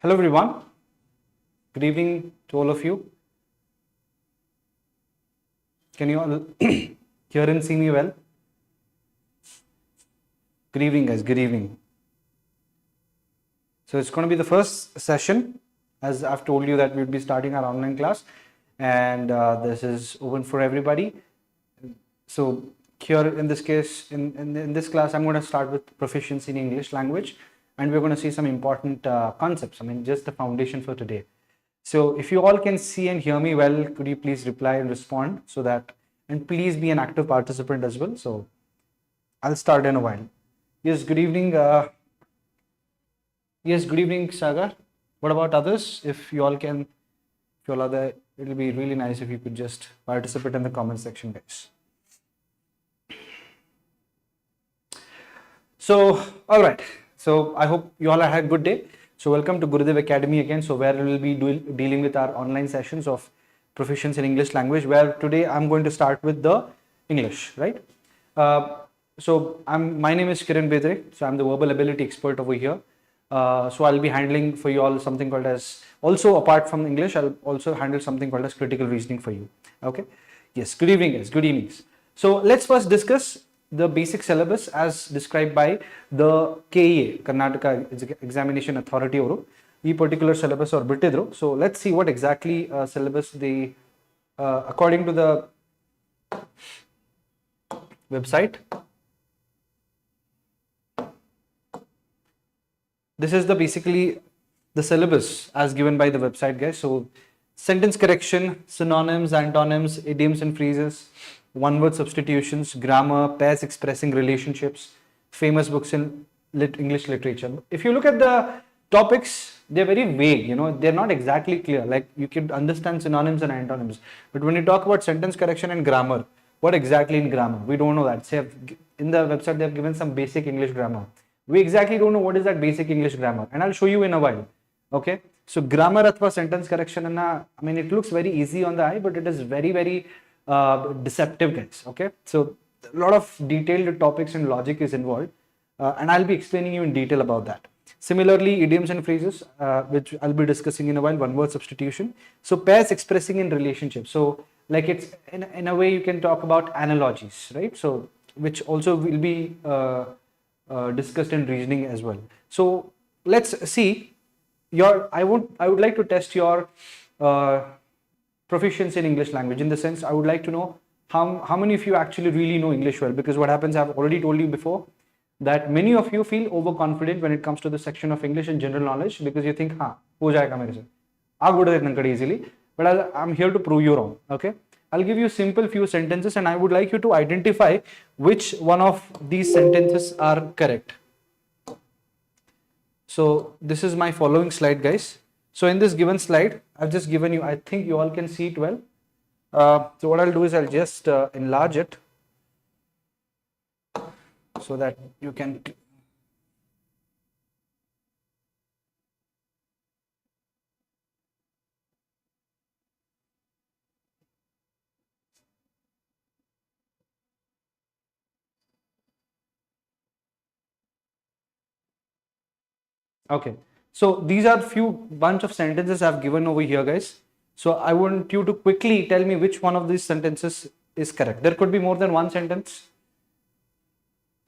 Hello everyone, good evening to all of you. Can you all hear and see me well? Good evening guys, good evening. So it's going to be the first session, as I've told you that we'll be starting our online class, and this is open for everybody. So here in this case, in this class, I'm going to start with proficiency in English language, and we're going to see some important concepts. I mean, just the foundation for today. So if you all can see and hear me well, could you please reply and respond so that, and please be an active participant as well. So I'll start in a while. Yes, good evening. Yes, good evening, Sagar. What about others? If you all can, if you all are there, it'll be really nice if you could just participate in the comment section, guys. So, all right. So I hope you all had a good day. So welcome to Gurudev Academy again. So where we will be dealing with our online sessions of proficiency in English language, where today I'm going to start with the English, right? My name is Kiran Bedre. So I'm the verbal ability expert over here. So I'll be handling for you all something called as, also apart from English, I'll also handle something called as critical reasoning for you. Okay. Yes. Good evening, guys. Good evenings. So let's first discuss the basic syllabus as described by the KEA, Karnataka Examination Authority ಅವರು ಈ particular syllabus or ಬಿಟ್ಟಿದ್ರು. So let's see what exactly syllabus they according to the website. This is basically the syllabus as given by the website, guys. So sentence correction, synonyms, antonyms, idioms and phrases, one word substitutions, grammar, pairs expressing relationships, famous books in English literature. If you look at the topics, they're very vague, they're not exactly clear. Like you can understand synonyms and antonyms, but when you talk about sentence correction and grammar, what exactly in grammar? We don't know that. Say in the website, they have given some basic English grammar. We exactly don't know what is that basic English grammar, and I'll show you in a while. Okay, so grammar athwa sentence correction, I mean, it looks very easy on the eye, but it is very, very deceptive, guys. Okay, so a lot of detailed topics and logic is involved, and I'll be explaining you in detail about that. Similarly, idioms and phrases, which I'll be discussing in a while, one word substitution. So pairs expressing in relationships. So like it's in a way you can talk about analogies, right? So which also will be discussed in reasoning as well. So let's see I would like to test your proficiency in English language, in the sense I would like to know how many of you actually really know English well, because what happens, I've already told you before that many of you feel overconfident when it comes to the section of English and general knowledge, because you think ho jayega mere se aagbodu nankade easily, but I'm here to prove you wrong. Okay, I'll give you simple few sentences and I would like you to identify which one of these sentences are correct. So this is my following slide, guys. So in this given slide, I've just given you, I think you all can see it well. So what I'll do is I'll just enlarge it so that you can. Okay, so these are few bunch of sentences I've given over here, guys. So I want you to quickly tell me which one of these sentences is correct. There could be more than one sentence.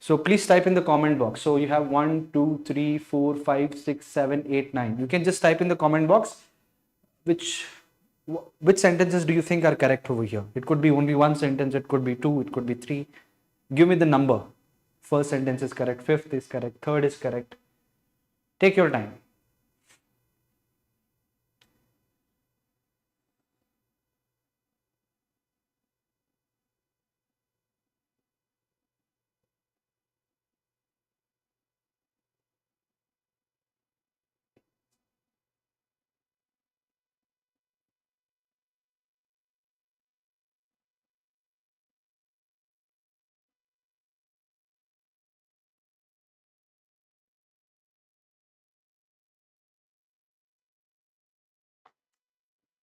So please type in the comment box. So you have 1, 2, 3, 4, 5, 6, 7, 8, 9. You can just type in the comment box which sentences do you think are correct over here. It could be only one sentence, it could be two, it could be three. Give me the number. First sentence is correct, fifth is correct, third is correct. Take your time.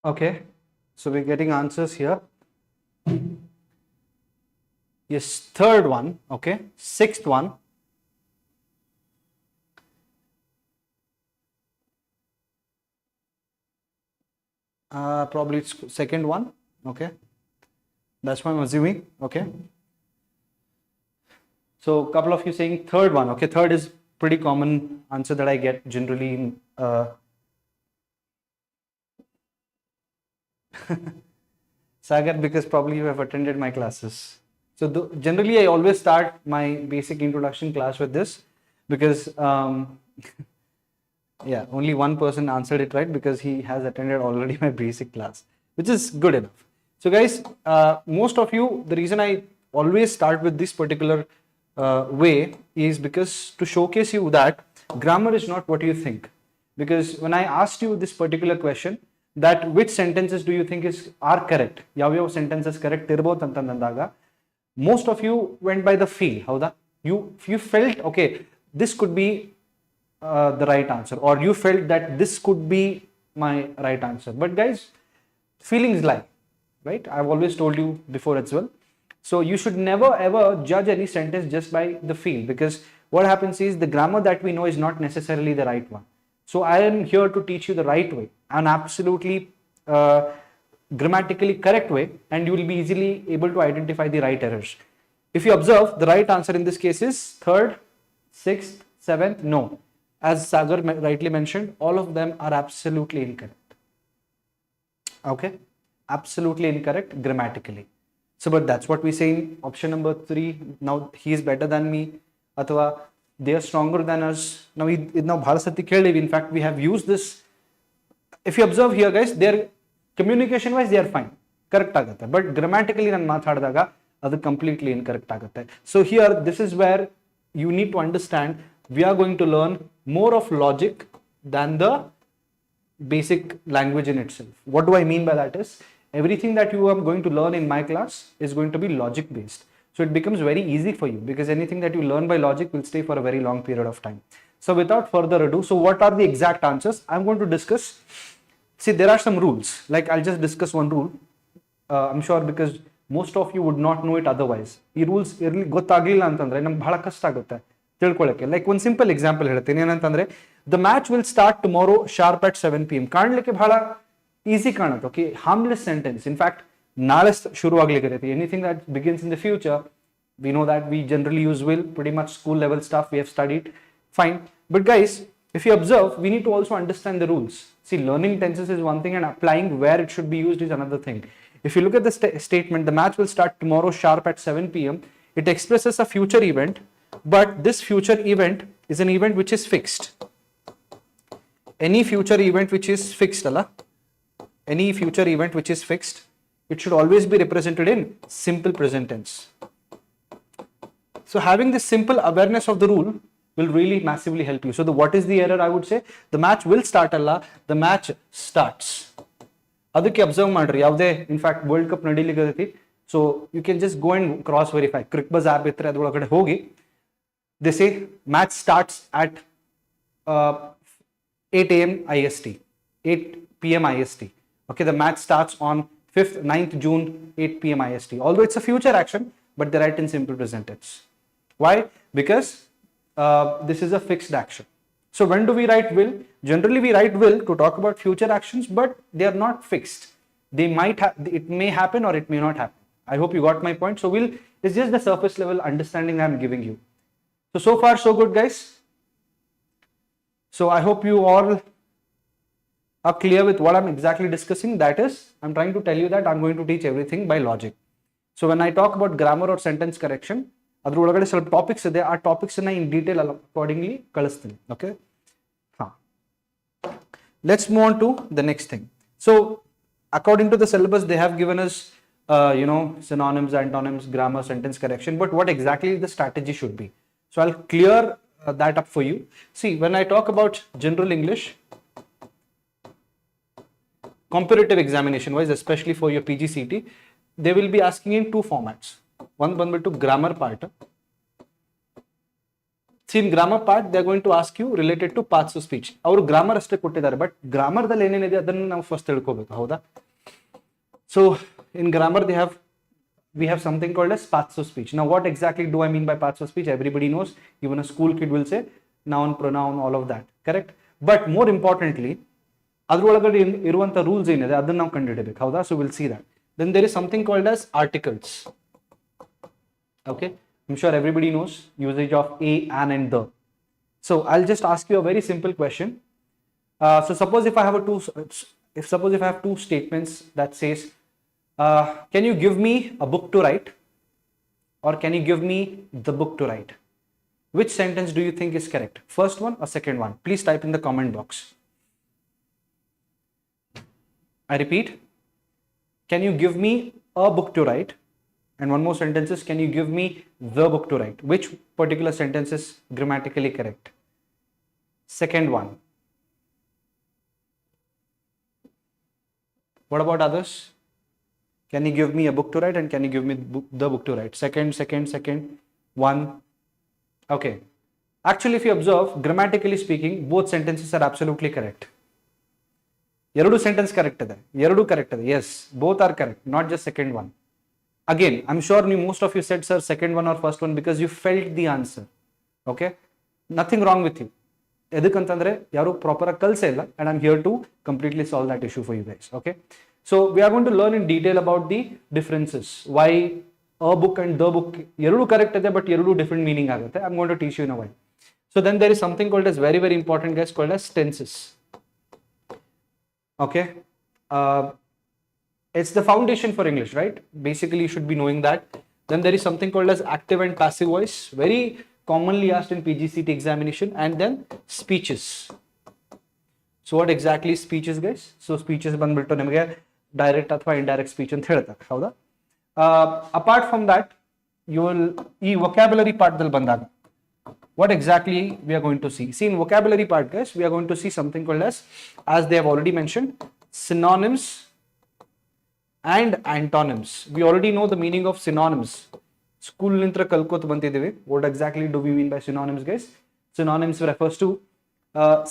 Okay, so we're getting answers here. Yes, third one, okay. Sixth one. Probably it's second one. Okay, that's what I'm assuming. Okay, so a couple of you saying third one. Okay, third is pretty common answer that I get generally in Sagar, because probably you have attended my classes. So generally I always start my basic introduction class with this, because yeah, only one person answered it right because he has attended already my basic class, which is good enough. So guys, most of you, the reason I always start with this particular way is because to showcase you that grammar is not what you think. Because when I asked you this particular question, that which sentences do you think are correct, ಯಾವ sentences correct ಇರಬಹುದು ಅಂತಂದಾಗ, most of you went by the feel. ಹೌದಾ? You felt okay, this could be the right answer, or you felt that this could be my right answer. But guys, feelings lie, right? I've always told you before as well. So you should never ever judge any sentence just by the feel, because what happens is the grammar that we know is not necessarily the right one. So I am here to teach you the right way, an absolutely grammatically correct way, and you will be easily able to identify the right errors. If you observe, the right answer in this case is third, sixth, seventh, no. As Sagar rightly mentioned, all of them are absolutely incorrect. Okay, absolutely incorrect grammatically. So, but that's what we say in option number 3. Now he is better than me, athwa they are stronger than us. Now bhalasati kelivi. In fact, we have used this. If you observe here, guys, their communication wise they are fine, correct agutte, but grammatically nan maatadadaga adu completely incorrect agutte. So here, this is where you need to understand, we are going to learn more of logic than the basic language in itself. What do I mean by that is, everything that you are going to learn in my class is going to be logic based. So it becomes very easy for you, because anything that you learn by logic will stay for a very long period of time. So without further ado, so what are the exact answers? I'm going to discuss. See, there are some rules. Like, I'll just discuss one rule. I'm sure because most of you would not know it otherwise. These rules ಗೊತ್ತಾಗ್ಲಿಲ್ಲ ಅಂತಂದ್ರೆ ನಮ್ಗೆ ಬಹಳ ಕಷ್ಟ ಆಗುತ್ತೆ ತಿಳ್ಕೊಳ್ಳೋಕೆ. Like ಒಂದು simple example ಹೇಳ್ತೀನಿ. ಏನಂತಂದ್ರೆ, the match will start tomorrow sharp at 7 PM. ಕಾಣ್ಲಿಕ್ಕೆ ಬಹಳ ಈಸಿ ಕಾಣುತ್ತೆ. Okay, harmless sentence. In fact ನಾಳೆ ಶುರು ಆಗ್ಲಿಕ್ಕೆ anything that begins in the future, we know that we generally use will, pretty much school level stuff we have studied, fine. But guys, if you observe, we need to also understand the rules. See, learning tenses is one thing and applying where it should be used is another thing. If you look at the statement, the match will start tomorrow sharp at 7 PM, it expresses a future event, but this future event is an event which is fixed. Any future event which is fixed, any future event which is fixed, it should always be represented in simple present tense. So having this simple awareness of the rule will really massively help you. So what is the error? I would say the match will start the match starts. Adukku observe ಮಾಡ್ರಿ, ಯಾವುದೇ in fact world cup ನಡೀಲಿಕ್ಕೆ, so you can just go and cross verify. Cricbuzz app ಇದ್ರೆ ಅದರೊಳಗಡೆ ಹೋಗಿ, they say match starts at 8 AM IST, 8 PM IST. Okay, the match starts on 5th, 9th June, 8 PM IST. Although it's a future action, but they write in simple present tense. Why? Because this is a fixed action. So when do we write will? Generally we write will to talk about future actions, but they are not fixed. They might it may happen or it may not happen. I hope you got my point. So will is just the surface level understanding I am giving you. So far so good, guys. So I hope you all are clear with what I'm exactly discussing. That is, I'm trying to tell you that I'm going to teach everything by logic. So when I talk about grammar or sentence correction, ಅದರೊಳಗಡೆ ಸ್ವಲ್ಪ topics ಇದೆ, ಆ topics ಅನ್ನ in detail accordingly ಕಳಿಸ್ತೀನಿ. Okay, let's move on to the next thing. So according to the syllabus they have given us synonyms, antonyms, grammar, sentence correction, but what exactly the strategy should be. So I'll clear that up for you. See, when I talk about general English, comparative examination wise, especially for your PGCET, they will be asking in two formats. One ಬಂದ್ಬಿಟ್ಟು grammar part. See, in grammar part they are going to ask you related to parts of speech. ಅವರು grammar ಅಷ್ಟೇ ಕೊಟ್ಟಿದ್ದಾರೆ, but grammar ದಲ್ಲಿ ಏನೇನಿದೆ ಅದನ್ನು ನಾವು first ತಿಳ್ಕೋಬೇಕು. ಹೌದಾ? So in grammar we have something called as parts of speech. Now what exactly do I mean by parts of speech? Everybody knows, even a school kid will say noun, pronoun, all of that, correct? But more importantly, ಅದ್ರೊಳಗಡೆ ಇರುವಂತ rules ಏನಿದೆ ಅದನ್ನ ನಾವು ಕಂಡುಹಿಡಬೇಕು, ಹೌದಾ? So will see that. Then there is something called as articles. Okay, I'm sure everybody knows usage of a, an and the. So I'll just ask you a very simple question. So suppose if I have two statements that says, can you give me a book to write, or can you give me the book to write? Which sentence do you think is correct? First one or second one? Please type in the comment box. I repeat, can you give me a book to write? And one more sentence is, can you give me the book to write? Which particular sentence is grammatically correct? Second one. What about others? Can you give me a book to write, and can you give me the book to write? Second, one. Okay. Actually, if you observe, grammatically speaking, both sentences are absolutely correct. Yerudu sentence correct ide. Yerudu correct ide. Yes, both are correct, not just second one. Again, I'm sure most of you said, sir, second one or first one because you felt the answer. Okay? Nothing wrong with you. Edukantandre yaru proper kalse illa, and I'm here to completely solve that issue for you guys. Okay? So we are going to learn in detail about the differences. Why a book and the book yerudu correct ide, but yerudu different meaning agutte. I'm going to teach you in a while. So then there is something called as very, very important, guys, called as tenses. Okay? It's the foundation for English, right? Basically, you should be knowing that. Then there is something called as active and passive voice, very commonly asked in PGCET examination. And then speeches. So what exactly is speeches, guys? So speeches banbittu nimage direct athwa indirect speech anta helತಾರೆ, ಹೌದಾ? Apart from that, you will ಈ vocabulary part ದಲ್ಲಿ ಬಂದಾಗ what exactly we are going to see? See, in vocabulary part, guys, we are going to see something called as they have already mentioned, synonyms and antonyms. We already know the meaning of synonyms. School nintra kalkot bantidive. What exactly do we mean by synonyms, guys? Synonyms refers to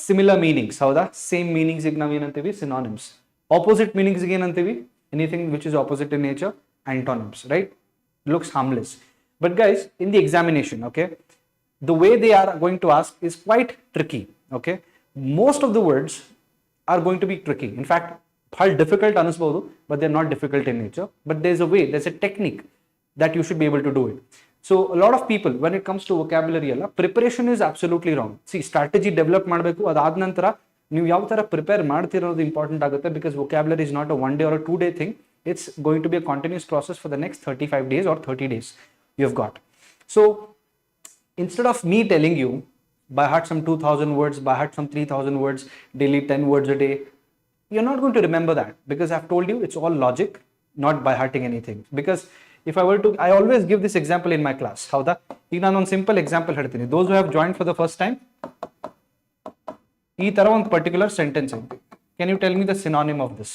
similar meanings, howda? Same meanings ig navu ಏನಂತೀವಿ synonyms. Opposite meanings ig ಏನಂತೀವಿ? Anything which is opposite in nature, antonyms, right? Looks harmless. But guys, in the examination, okay, the way they are going to ask is quite tricky. Okay, most of the words are going to be tricky. In fact, bhal difficult ಅನಿಸಬಹುದು, but they're not difficult in nature. But there's a way, there's a technique that you should be able to do it. So a lot of people, when it comes to vocabulary alla, preparation is absolutely wrong. See, strategy develop ಮಾಡಬೇಕು, ಅದಾದ ನಂತರ ನೀವು ಯಾವ ತರ prepare ಮಾಡ್ತಿರೋದು important ಆಗುತ್ತೆ, because vocabulary is not a one day or a 2 day thing. It's going to be a continuous process for the next 35 days or 30 days you've got. So instead of me telling you by heart some 2000 words, by heart some 3000 words, daily 10 words a day, you're not going to remember that, because I've told you it's all logic, not by hearting anything. Because if I were to, I always give this example in my class. Howda? ಈಗ ನಾನು ಒಂದು simple example ಹೇಳ್ತೀನಿ. Those who have joined for the first time, ಈ ತರ ಒಂದು particular sentence ಐತಿ. Can you tell me the synonym of this?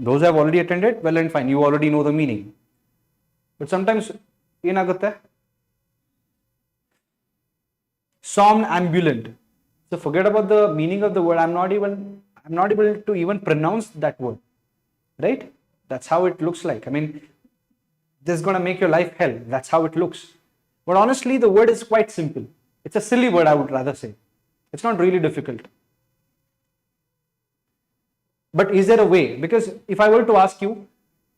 Those who have already attended, well and fine, you already know the meaning. But sometimes ಏನಾಗುತ್ತೆ? Somnambulant. So forget about the meaning of the word. I'm not able to even pronounce that word, right? That's how it looks like. I mean, this is going to make your life hell. That's how it looks. But honestly, the word is quite simple. It's a silly word, I would rather say. It's not really difficult. But is there a way? Because if I were to ask you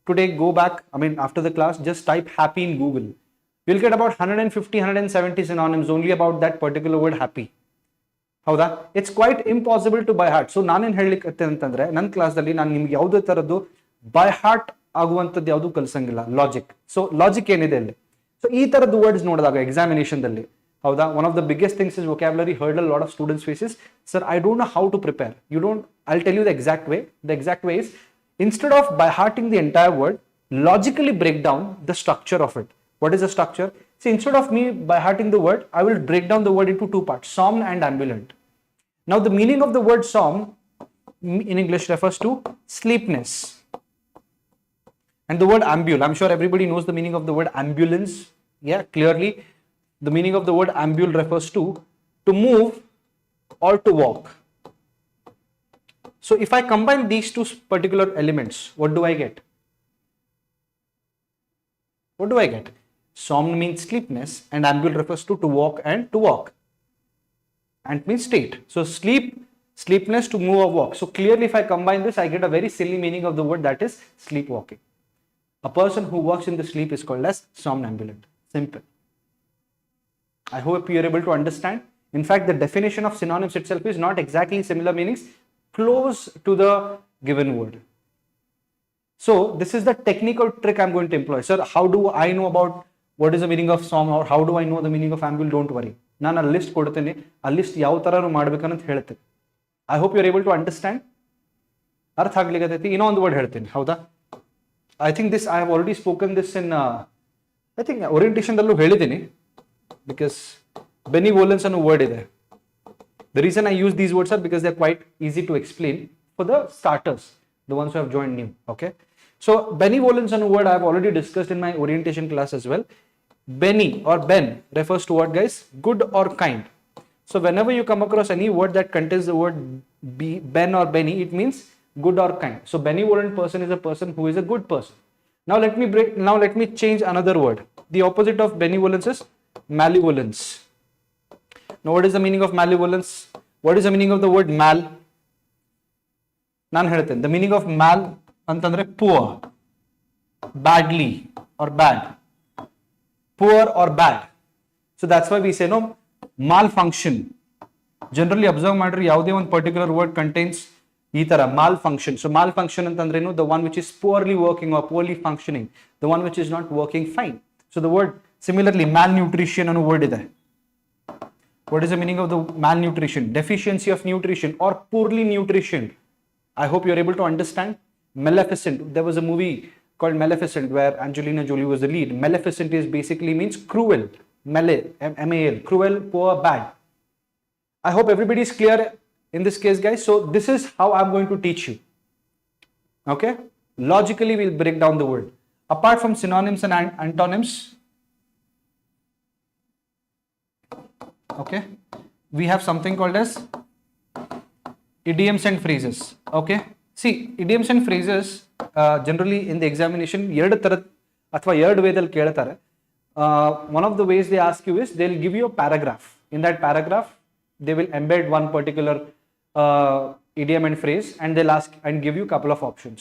today, go back, I mean, after the class, just type happy in Google. You'll get about 150, 170 synonyms only about that particular word happy. ಹೌದಾ? It's quite impossible to by heart. So ನಾನೇನು ಹೇಳಲಿಕ್ಕೆ ಅಂತಂದ್ರೆ, ನನ್ನ ಕ್ಲಾಸ್ದಲ್ಲಿ ನಾನು ನಿಮ್ಗೆ ಯಾವುದೇ ಥರದ್ದು by heart ಆಗುವಂಥದ್ದು ಯಾವುದು ಕಲಿಸಂಗಿಲ್ಲ, ಲಾಜಿಕ್. ಸೊ ಲಾಜಿಕ್ ಏನಿದೆ ಅಲ್ಲಿ, ಸೊ ಈ ಥರದ್ದು ವರ್ಡ್ಸ್ ನೋಡಿದಾಗ ಎಕ್ಸಾಮಿನೇಷನ್ದಲ್ಲಿ, ಹೌದಾ, one of the biggest things is vocabulary hurdle lot of students faces. Sir, I don't know how to prepare. You don't, I tell you the exact way. The exact way is, instead of by hearting the entire word, logically break down the structure of it. What is the structure? See, instead of me by hearting the word, I will break down the word into two parts, somn and ambulant. Now, the meaning of the word somn in English refers to sleepiness. And the word ambule, I'm sure everybody knows the meaning of the word ambulance. Yeah, clearly, the meaning of the word ambule refers to move or to walk. So, if I combine these two particular elements, what do I get? What do I get? Somn means sleepiness, and ambule refers to walk and to walk. And means state. So sleep Sleepness, to move or walk. So clearly if I combine this, I get a very silly meaning of the word, that is sleepwalking. A person who walks in the sleep is called as somnambulant. Simple. I hope you are able to understand. In fact, the definition of synonyms itself is not exactly similar meanings, close to the given word. So this is the technical trick I'm going to employ. Sir, how do I know about what is the meaning of som, or how do I know the meaning of ambule? Don't worry. ನಾನು ಆ list ಕೊಡ್ತೇನೆ, ಆ list ಯಾವ ಥರನೂ ಮಾಡ್ಬೇಕನ್ನೋದು ಹೇಳ್ತೇನೆ. I hope you are able to understand. ಅರ್ಥ ಆಗ್ಲಿಕ್ಕೆ ಇನ್ನೊಂದು ವರ್ಡ್ ಹೇಳ್ತೀನಿ, ಹೌದಾ? I think this I have already spoken this in I think ಓರಿಯಂಟೇಷನ್ದಲ್ಲೂ ಹೇಳಿದ್ದೀನಿ, ಬಿಕಾಸ್ ಬೆನಿವೋಲೆನ್ಸ್ ಅನ್ನೋ ವರ್ಡ್ ಇದೆ. The reason I use these words are because they're quite easy to explain for the starters, the ones who have joined new. Okay, so benevolence and word I have already discussed in my orientation class as well. Beni or ben refers to what, guys? Good or kind. So whenever you come across any word that contains the word ben or beni, it means good or kind. So benevolent person is a person who is a good person. Now let me change another word. The opposite of benevolence is malevolence. Now what is the meaning of malevolence? What is the meaning of the word mal? ನಾನು ಹೇಳ್ತೇನೆ. The meaning of mal ಅಂತಂದ್ರೆ poor, badly or bad, poor or bad. So that's why we say no malfunction. Generally observe ಮಾಡ್ರಿ, ಯಾವುದೇ ಒಂದು particular word contains ಈ ತರ malfunction. So malfunction ಅಂತಂದ್ರೆ ಏನು? The one which is poorly working or poorly functioning, the one which is not working fine. So the word similarly malnutrition ಅನ್ನೋ word ಇದೆ. What is the meaning of the malnutrition? Deficiency of nutrition or poorly nutritioned. I hope you are able to understand. Maleficent. There was a movie called Maleficent where Angelina Jolie was the lead. Maleficent is basically means cruel. M-A-L. Cruel, poor, bad. I hope everybody is clear in this case, guys. So this is how I'm going to teach you. Okay? Logically, we'll break down the word. Apart from synonyms and antonyms, okay, we have something called as idioms and phrases. Okay, see, idioms and phrases generally in the examination ಎರಡು ತರ ಅಥವಾ ಎರಡು ವೇದಲ್ಲಿ ಕೇಳ್ತಾರೆ. One of the ways they ask you is they'll give you a paragraph. In that paragraph they will embed one particular idiom and phrase, and they'll ask and give you a couple of options.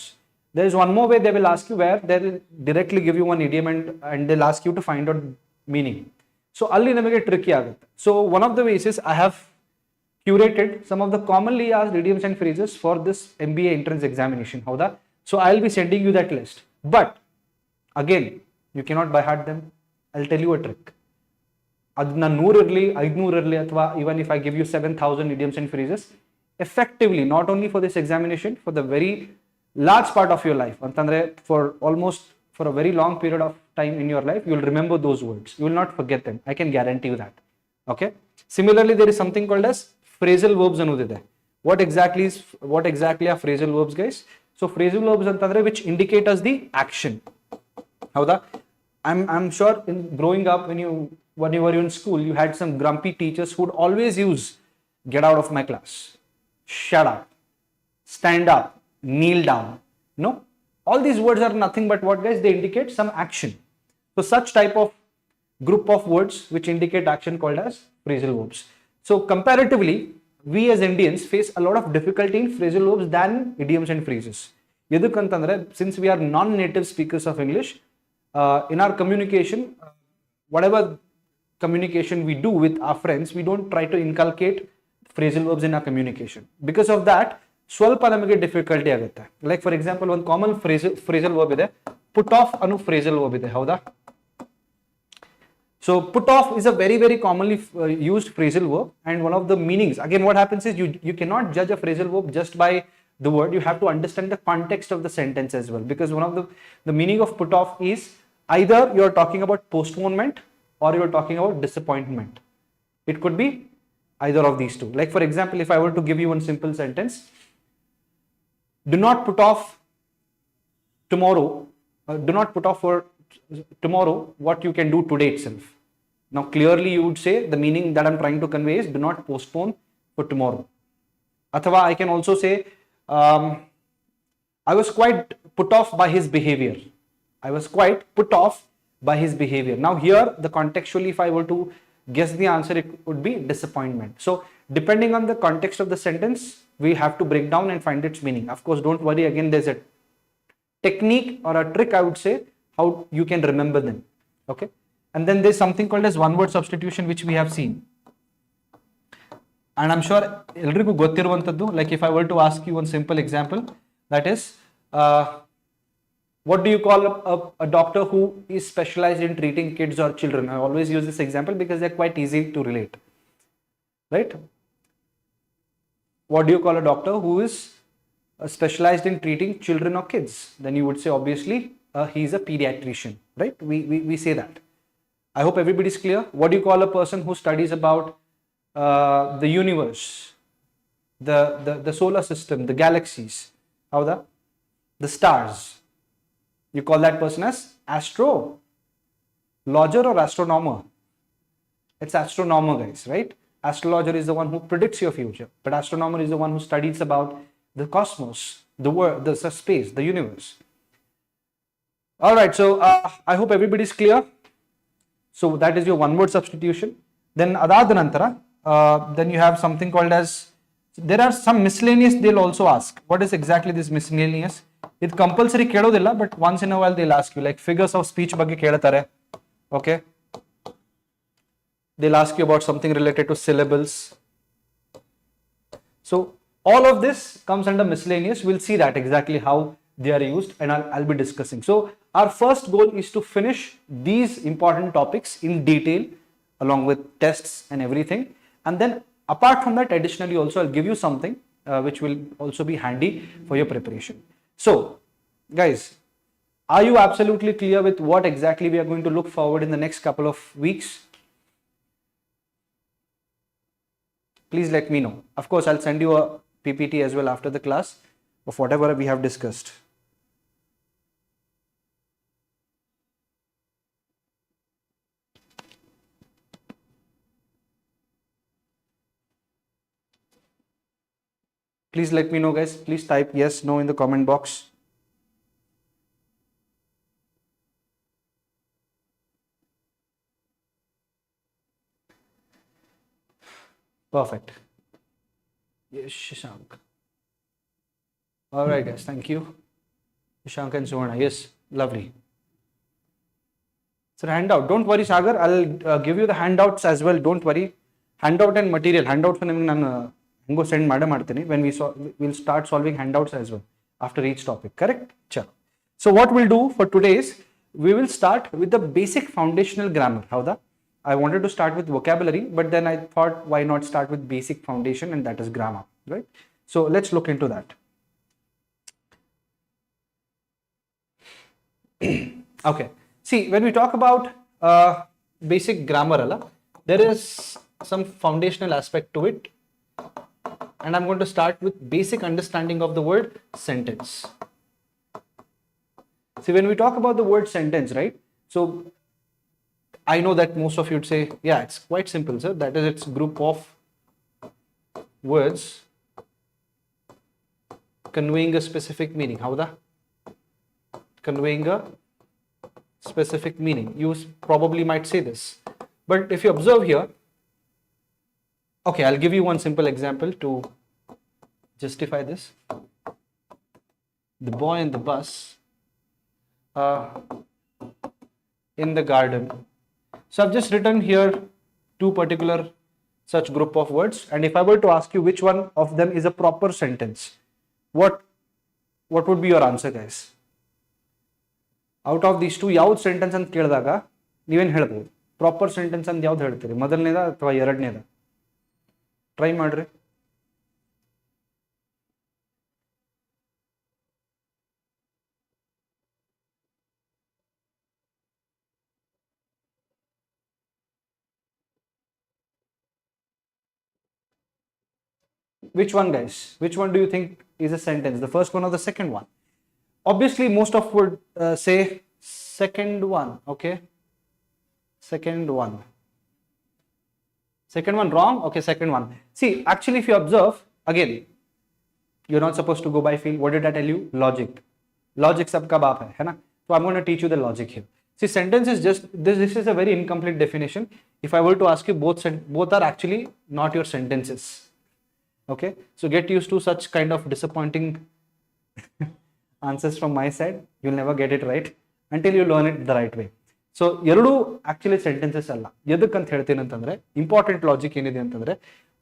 There is one more way they will ask you where they'll directly give you one idiom and they'll ask you to find out meaning. So ಅಲ್ಲಿ ನಮಗೆ tricky ಆಗುತ್ತೆ. So one of the ways is I have curated some of the commonly asked idioms and phrases for this MBA entrance examination. ಹೌದಾ? So I'll be sending you that list. But again, you cannot by heart them. I'll tell you a trick. ಅದನ್ನ 100 ಇರಲಿ 500 ಇರಲಿ ಅಥವಾ even if I give you 7,000 idioms and phrases, effectively not only for this examination, for the very large part of your life, ಅಂತಂದ್ರೆ for almost for a very long period of time in your life, you will remember those words. You will not forget them. I can guarantee you that. Okay. Similarly, there is something called as phrasal verbs ಅನ್ನೋದಿದೆ. What exactly are phrasal verbs, guys? So phrasal verbs ಅಂತಂದ್ರೆ which indicate us the action. ಹೌದಾ? I'm sure in growing up when you were in school, you had some grumpy teachers who would always use get out of my class, shut up, stand up, kneel down. No? All these words are nothing but what, guys? They indicate some action. So such type of group of words which indicate action called as phrasal verbs. So comparatively, we as Indians face a lot of difficulty in phrasal verbs than idioms and phrases. Yadukantandre, since we are non-native speakers of English, in our communication, whatever communication we do with our friends, we don't try to inculcate phrasal verbs in our communication. Because of that, ಸ್ವಲ್ಪ ನಮಗೆ difficulty ಆಗುತ್ತೆ. Like for example ಒಂದು common phrasal verb ಇದೆ, put off ಅನ್ನೋ phrasal verb ಇದೆ, ಹೌದಾ? So put off is a very very commonly used phrasal verb, and one of the meanings, again what happens is you can not judge a phrasal verb just by the word. You have to understand the context of the sentence as well, because one of the meaning of put off is either you are talking about postponement or you are talking about disappointment. It could be either of these two. Like for example, if I were to give you one simple sentence, do not put off tomorrow, do not put off for tomorrow what you can do today itself. Now clearly you would say the meaning that I'm trying to convey is do not postpone for tomorrow. Athava I can also say I was quite put off by his behavior. I was quite put off by his behavior. Now here the contextually, if I were to guess the answer, it would be disappointment. So depending on the context of the sentence, we have to break down and find its meaning. Of course, don't worry, again, there's a technique or a trick, I would say, how you can remember them. Okay. And then there's something called as one word substitution, which we have seen. And I'm sure ಎಲ್ರಿಗೂ ಗೊತ್ತಿರುವಂತದ್ದು, like if I were to ask you one simple example, that is, what do you call a doctor who is specialized in treating kids or children? I always use this example because they're quite easy to relate, right? What do you call a doctor who is specialized in treating children or kids? Then you would say, obviously, he's a pediatrician, right? We say that. I hope everybody's clear. What do you call a person who studies about the universe, the solar system, the galaxies, the stars? You call that person as astrologer or astronomer? It's astronomer, guys, right? Astrologer is the one who predicts your future, but astronomer is the one who studies about the cosmos, the world, the space, the universe. All right, so I hope everybody's clear. So that is your one word substitution. Then adada nantara, then you have something called as, there are some miscellaneous they'll also ask. What is exactly this miscellaneous? It's compulsory kelodilla, but once in a while they'll ask you, like figures of speech ಬಗ್ಗೆ ಕೇಳ್ತಾರೆ. Okay, they'll ask you about something related to syllables. So all of this comes under miscellaneous. We'll see that exactly how they are used, and I'll be discussing. So our first goal is to finish these important topics in detail along with tests and everything. And then apart from that, additionally also I'll give you something which will also be handy for your preparation. So guys, are you absolutely clear with what exactly we are going to look forward in the next couple of weeks? Please let me know. Of course, I'll send you a PPT as well after the class of whatever we have discussed. Please let me know, guys. Please type yes, no in the comment box. Perfect. Yes, Shashank. All right, guys. Thank you. Shashank and Suvarna. Yes, lovely. It's a handout. Don't worry, Sagar. I'll give you the handouts as well. Don't worry. Handout and material. Handout for Go send madam when we'll start solving handouts as well after each topic. Correct? Chalo. So what we'll do for today is we will start with the basic foundational grammar. I wanted to start with vocabulary, but then I thought, why not start with basic foundation, and that is grammar, right? So let's look into that. Okay. See, when we talk about basic grammar, there is some foundational aspect to it. And I'm going to start with basic understanding of the word sentence. See, when we talk about the word sentence, right? So I know that most of you would say, yeah, it's quite simple, sir. That is, it's group of words conveying a specific meaning. Conveying a specific meaning. You probably might say this. But if you observe here, okay, I'll give you one simple example to justify this. The boy in the bus, in the garden. So I've just written here two particular such group of words, and if I were to ask you which one of them is a proper sentence, what would be your answer, guys? Out of these two, ಯಾವ್ದು sentence ಅಂತ ಕೇಳಿದಾಗ ನೀವೇನು ಹೇಳ್ಬೋದು? Proper sentence ಅಂತ ಯಾವ್ದು ಹೇಳ್ತೀರಿ? ಮೊದಲನೇದ ಅಥವಾ ಎರಡನೇದ? Try ಮಾಡ್ರಿ. Which one, guys? Which one do you think is a sentence? The first one or the second one? Obviously, most of would say second one. Okay, second one. Second one wrong? Okay, second one. See, actually, if you observe, again, you're not supposed to go by feel. What did I tell you? Logic. Logic sabka baap hai na? So I'm going to teach you the logic here. See, sentence is just this is a very incomplete definition. If I were to ask you, both are actually not your sentences. Okay, so get used to such kind of disappointing answers from my side. You'll never get it right until you learn it the right way. So ಎರಡು actually sentences ಅಲ್ಲ. ಎದಕ್ಕಂತ ಹೇಳ್ತೀನಿ ಅಂತಂದ್ರೆ important logic ಏನಿದೆ ಅಂತಂದ್ರೆ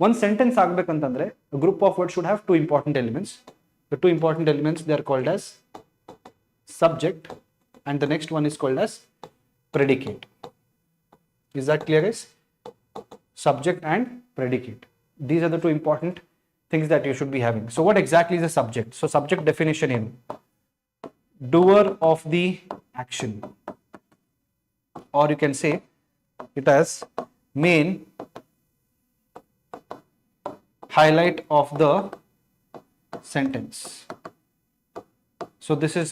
ಒಂದು sentence ಆಗ್ಬೇಕಂತಂದ್ರೆ group of word should have two important elements. The two important elements they are called as subject and the next one is called as predicate. Is that clear, guys? Subject and predicate. These are the two important things that you should be having. So what exactly is a subject? So subject definition in doer of the action, or you can say it as main highlight of the sentence. So this is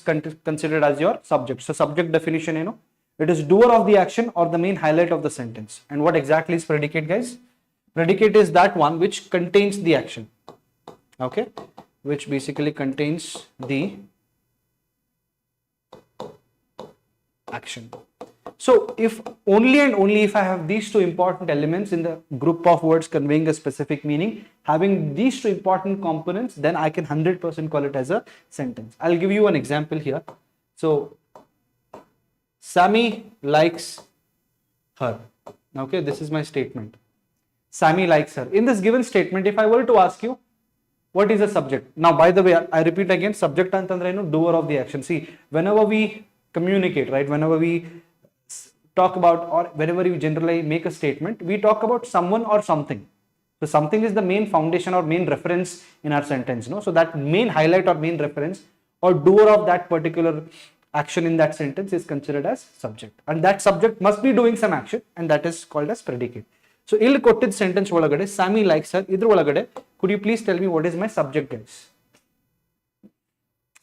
considered as your subject. So subject definition, it is doer of the action or the main highlight of the sentence. And what exactly is predicate, guys? Predicate is that one which contains the action. Okay, which basically contains the action. So if only and only if I have these two important elements in the group of words conveying a specific meaning, having these two important components, then I can 100% call it as a sentence. I'll give you an example here. So Sammy likes her. Okay, this is my statement. Sammy likes her. In this given statement, if I were to ask you, what is a subject? Now, by the way, I repeat again, subject antandre doer of the action. See, whenever we communicate, right, whenever we talk about or whenever you generally make a statement, we talk about someone or something. So something is the main foundation or main reference in our sentence, so that main highlight or main reference or doer of that particular action in that sentence is considered as subject, and that subject must be doing some action, and that is called as predicate. So illi kottid sentence olagade Sammy likes her, idru olagade could you please tell me what is my subject, guys?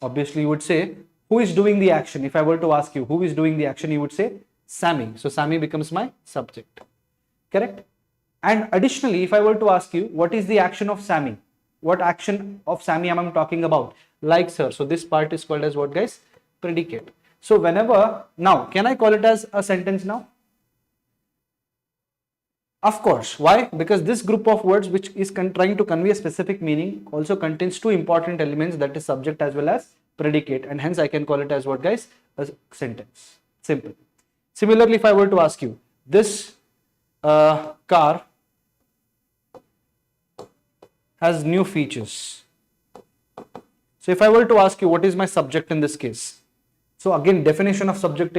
Obviously you would say who is doing the action. If I were to ask you who is doing the action, you would say Sammy. So Sammy becomes my subject, correct? And additionally, if I were to ask you what is the action of Sammy, what action of Sammy am I talking about? Likes her. So this part is called as what, guys? Predicate. So whenever, now can I call it as a sentence now? Of course. Why? Because this group of words which is trying to convey a specific meaning also contains two important elements, that is subject as well as predicate, and hence I can call it as what, guys? A sentence. Simple. Similarly, if I were to ask you, this car has new features. So if I were to ask you what is my subject in this case, so again definition of subject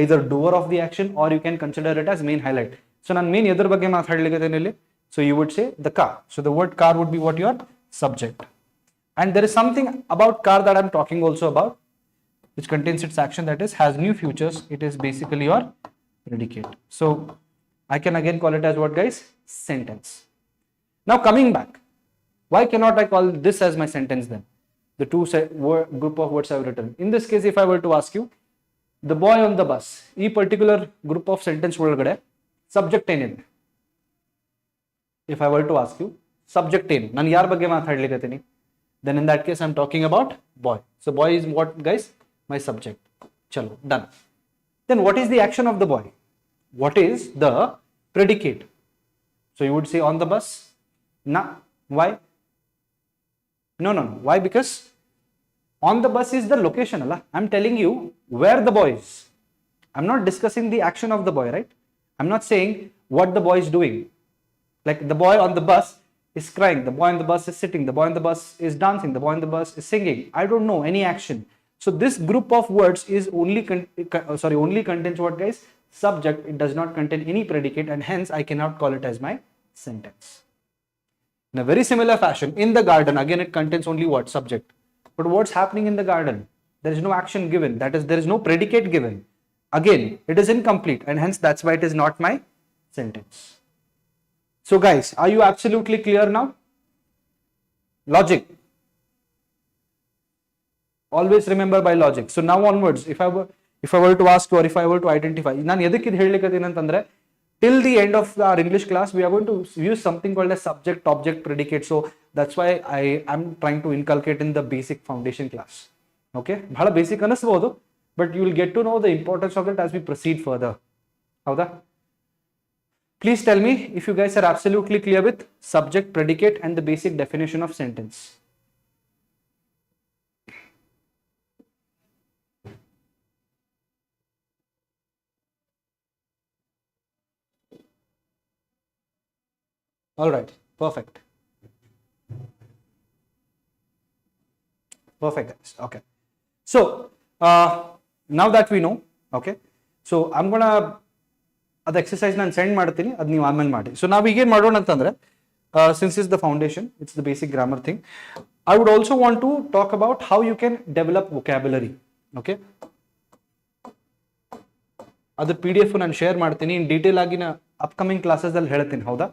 either doer of the action or you can consider it as main highlight. So nan main edar bagge maatadlikkatene illi, so you would say the car. So the word car would be what, your subject. And there is something about car that I'm talking also about, which contains its action, that is has new features. It is basically your predicate. So I can again call it as what, guys? Sentence. Now coming back, why cannot I call this as my sentence then? The two group of words I've written. In this case, if I were to ask you, the boy on the bus, e particular group of sentence ಒಳಗಡೆ subject ಏನಿದೆ? If I were to ask you, subject ಏನು? ನಾನು ಯಾರ ಬಗ್ಗೆ ಮಾತಾಡ್ಲಿಕತ್ತೀನಿ? Then in that case, I'm talking about boy. So boy is what, guys? My subject. Chalo, done. Then what is the action of the boy? What is the predicate? So you would say on the bus. Nah. Why? No. Why? Because on the bus is the location. Allah. I'm telling you where the boy is. I'm not discussing the action of the boy, right? I'm not saying what the boy is doing. Like the boy on the bus is crying, the boy on the bus is sitting, the boy on the bus is dancing, the boy on the bus is singing. I don't know any action. So this group of words is only contains what, guys? Subject. It does not contain any predicate, and hence I cannot call it as my sentence. In a very similar fashion, in the garden, again it contains only what? Subject. But what's happening in the garden? There is no action given. That is, there is no predicate given. Again, it is incomplete, and hence that's why it is not my sentence. So guys, are you absolutely clear now? Logic. Always remember by logic. So now onwards, if I were to ask you or if I were to identify, ನಾನು ಎದಕ್ಕೆ ಇದು ಹೇಳಲಿಕ್ಕತ್ತೀನಿ ಅಂತಂದ್ರೆ till the end of our English class, we are going to use something called as subject, object, predicate. So that's why I am trying to inculcate in the basic foundation class. Okay, ಬಹಳ basic ಅನಿಸಬಹುದು, but you will get to know the importance of it as we proceed further. Howda? Please tell me if you guys are absolutely clear with subject, predicate, and the basic definition of sentence. All right, perfect. Perfect, guys. Okay. So, now that we know, okay, so I'm gonna the exercise ನಾನು send ಮಾಡ್ತೀನಿ, ಅದು ನೀವು ಆಮೇಲೆ ಮಾಡಿ. So ನಾವು ಈಗೇನು ಮಾಡೋಣ ಅಂತಂದ್ರೆ, since it's the foundation, it's the basic grammar thing, I would also want to talk about how you can develop vocabulary. Okay, ಅದು PDF ನಾನು ಶೇರ್ ಮಾಡ್ತೀನಿ, ಇನ್ ಡೀಟೇಲ್ ಆಗಿ ನಾ ಅಪ್ಕಮಿಂಗ್ ಕ್ಲಾಸಸ್ ಅಲ್ಲಿ ಹೇಳ್ತೀನಿ. ಹೌದಾ?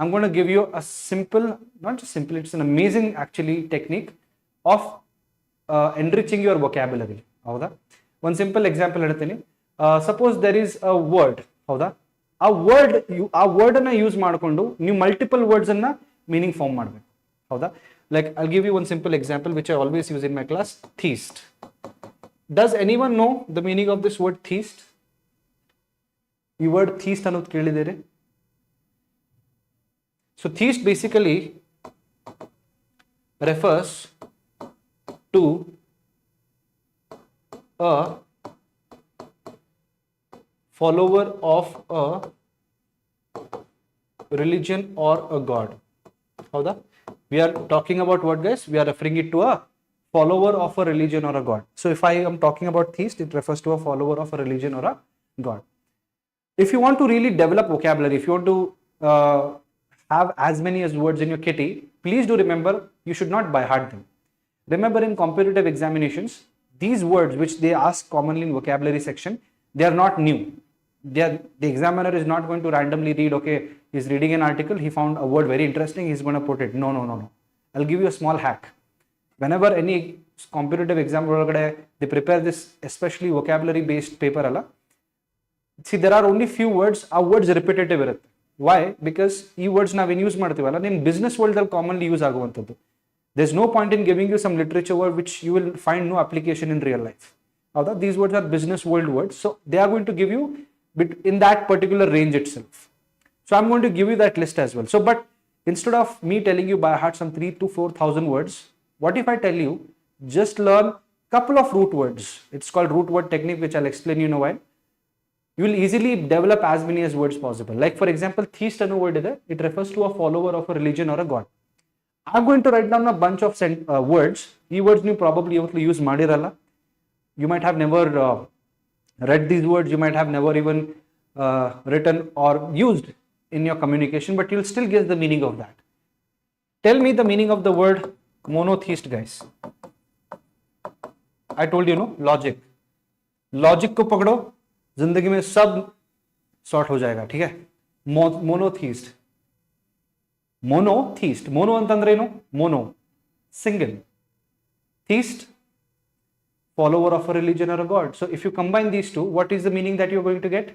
I'm going to give you a simple, not just simple, it's an amazing actually technique of enriching your vocabulary. ಹೌದಾ? ಒಂದು ಸಿಂಪಲ್ ಎಕ್ಸಾಂಪಲ್ ಹೇಳ್ತೀನಿ. Suppose there is a word. ಹೌದಾ? ಆ ವರ್ಡ್ ಅನ್ನ ಯೂಸ್ ಮಾಡಿಕೊಂಡು ನೀವು ಮಲ್ಟಿಪಲ್ ವರ್ಡ್ಸ್ ಅನ್ನ ಮೀನಿಂಗ್ ಫಾರ್ಮ್ ಮಾಡಬೇಕು. ಹೌದಾ? Like I give you one simple example which I always use in my class. Theist. Does anyone know the meaning of this word theist? ಈ word theist ಅನ್ನೋದು ಕೇಳಿದ್ದೀರಿ? So theist basically refers to a follower of a religion or a god. Howda? We are talking about what, guys? We are referring it to a follower of a religion or a god. So if I am talking about theist, it refers to a follower of a religion or a god. If you want to really develop vocabulary, if you want to have as many as words in your kitty, please do remember you should not by heart them. Remember, in competitive examinations, these words which they ask commonly in vocabulary section, they are not new. The examiner is not going to randomly read, okay, he's reading an article, he found a word very interesting, he's going to put it. No. I'll give you a small hack. Whenever any competitive exam, they prepare this especially vocabulary based paper, see, there are only few words, our words repetitive irutte. Why? Because ಈ words ನಾವೇನು use ಮಾಡ್ತೀವಲ್ಲ, ನಿಮ್ಮ business world ಅಲ್ಲಿ commonly use ಆಗುವಂಥದ್ದು. There is no point in giving you some literature word which you will find no application in real life. ಹೌದಾ? These words are business world words, so they are going to give you bit in that particular range itself. So I am going to give you that list as well. So but instead of me telling you by heart some 3,000 to 4,000 words, what if I tell you just learn couple of root words? It's called root word technique, which I'll explain you in a while. You will easily develop as many as words possible. Like for example, theist ಅನ್ನೋ word ಇದೆ, it refers to a follower of a religion or a god. I'm going to write down a bunch of words. ಈ words ನೀವು probably ಯಾವತ್ತೂ use ಮಾಡಿರಲ್ಲ. You might have never read these words, you might have never even written or used in your communication, but you'll still get the meaning of that. Tell me the meaning of the word monotheist, guys. I told you, no, logic. Logic को पकड़ो, जिंदगी में सब sort हो जाएगा. ठीक है? Monotheist. Mono ಅಂತಂದ್ರೆ ಏನು? Mono single. Theist, follower of a religion or a god. So if you combine these two, what is the meaning that you're going to get?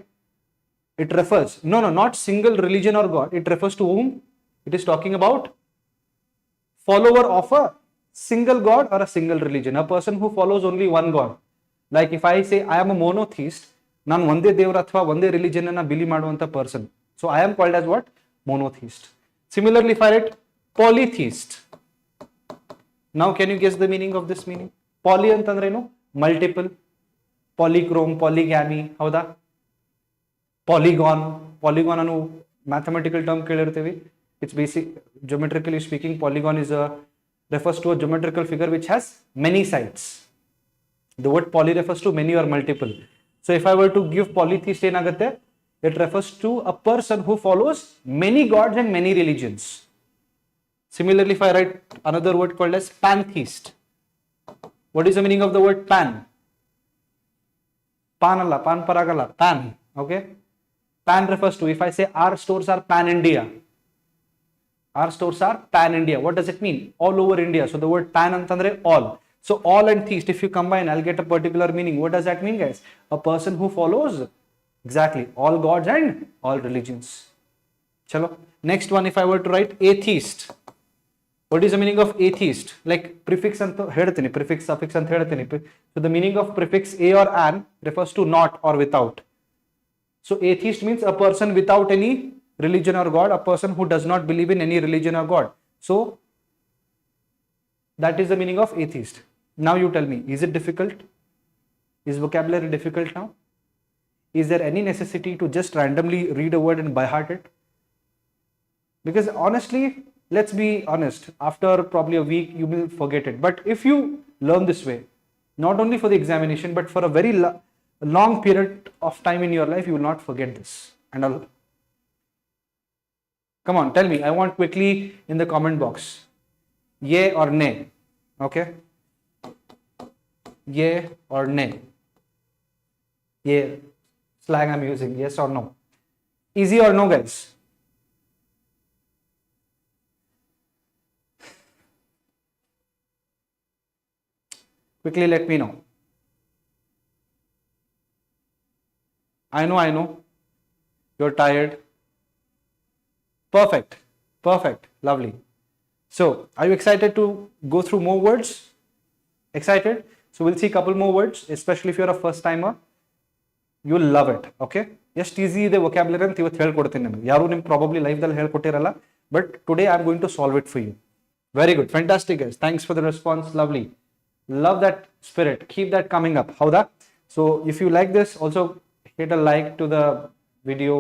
It refers, no, not single religion or god. It refers to whom? It is talking about follower of a single god or a single religion, a person who follows only one god. Like if I say I am a monotheist, ನಾನು ಒಂದೇ ದೇವರ ಅಥವಾ ಒಂದೇ religion ಅನ್ನ ಬಿಲಿ ಮಾಡುವಂತ person, so I am called as what? monotheist. Similarly, if I write polytheist, now can you guess the meaning of this meaning? Poly ಅಂತಂದ್ರೆ ಏನು? Multiple. Polychrome, polygamy. ಹೌದಾ? ಪಾಲಿಗಾನ್ ಅನ್ನು ಮ್ಯಾಥಮೆಟಿಕಲ್ ಟರ್ಮ್ ಕೇಳಿರ್ತೀವಿ. It's basic, geometrically speaking, polygon is refers to a geometrical figure which has many sides. The word poly refers to many or multiple. So if I were to give polytheist ಏನಾಗುತ್ತೆ? It refers to a person who follows many gods and many religions. Similarly, if I write another word called as pantheist, what is the meaning of the word pan? Pan alla, pan paragala, pan. Okay? Pan refers to, if I say our stores are pan India, our stores are pan India, what does it mean? All over India. So the word pan antandre all. So all and theist, if you combine, I'll get a particular meaning. What does that mean, guys? A person who follows exactly all gods and all religions. Chalo. Next one, if I were to write atheist, What is the meaning of atheist? Like prefix anta ಹೇಳ್ತೀನಿ, prefix suffix ಅಂತ ಹೇಳ್ತೀನಿ. So the meaning of prefix a or an refers to not or without. So atheist means a person without any religion or God, a person who does not believe in any religion or God. So that is the meaning of atheist. Now you tell me, is it difficult? Is vocabulary difficult now? Is there any necessity to just randomly read a word and by heart it? Because honestly, let's be honest, after probably a week you will forget it. But if you learn this way, not only for the examination but for a very long period of time in your life, you will not forget this. And I'll come on, tell me, I want quickly in the comment box, yay or nay. Okay, yay or nay. Yay slang I'm using, yes or no. Easy or no, guys? Quickly let me know. I know. You're tired. Perfect. Lovely. So, are you excited to go through more words? Excited? So, we'll see a couple more words, especially if you're a first timer. You'll love it. Okay? Just easy the vocabulary and ಇವತ್ತು ಹೇಳ್ಕೊಡ್ತೀನಿ ನಿಮಗೆ. ಯಾರು ನಿಮ್ಗೆ probably life ದಲ್ಲಿ ಹೇಳ್ಕೊಟ್ಟಿರಲ್ಲ, but today I'm going to solve it for you. Very good. Fantastic, guys. Thanks for the response. Lovely. Love that spirit. Keep that coming up. Howda? So if you like this, also hit a like to the video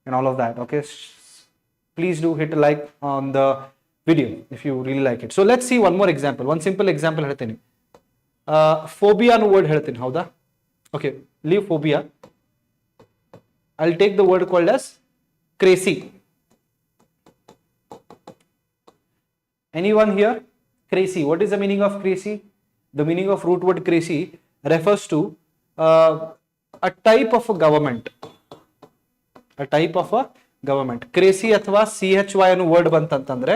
and all of that. Okay, please do hit a like on the video if you really like it. So let's see one more example. One simple example ಹೇಳ್ತೀನಿ. Phobia ಅನ್ನೋ word ಹೇಳ್ತೀನಿ. ಹೌದಾ? Okay, leave phobia. I'll take the word called as crazy. Anyone here? Crazy. What is the meaning of crazy? The meaning of root word crazy refers to a type of a government. A type of a government. Crazy ಅಥವಾ CHY ಅನ್ನೋ word ಬಂತಂತಂದ್ರೆ,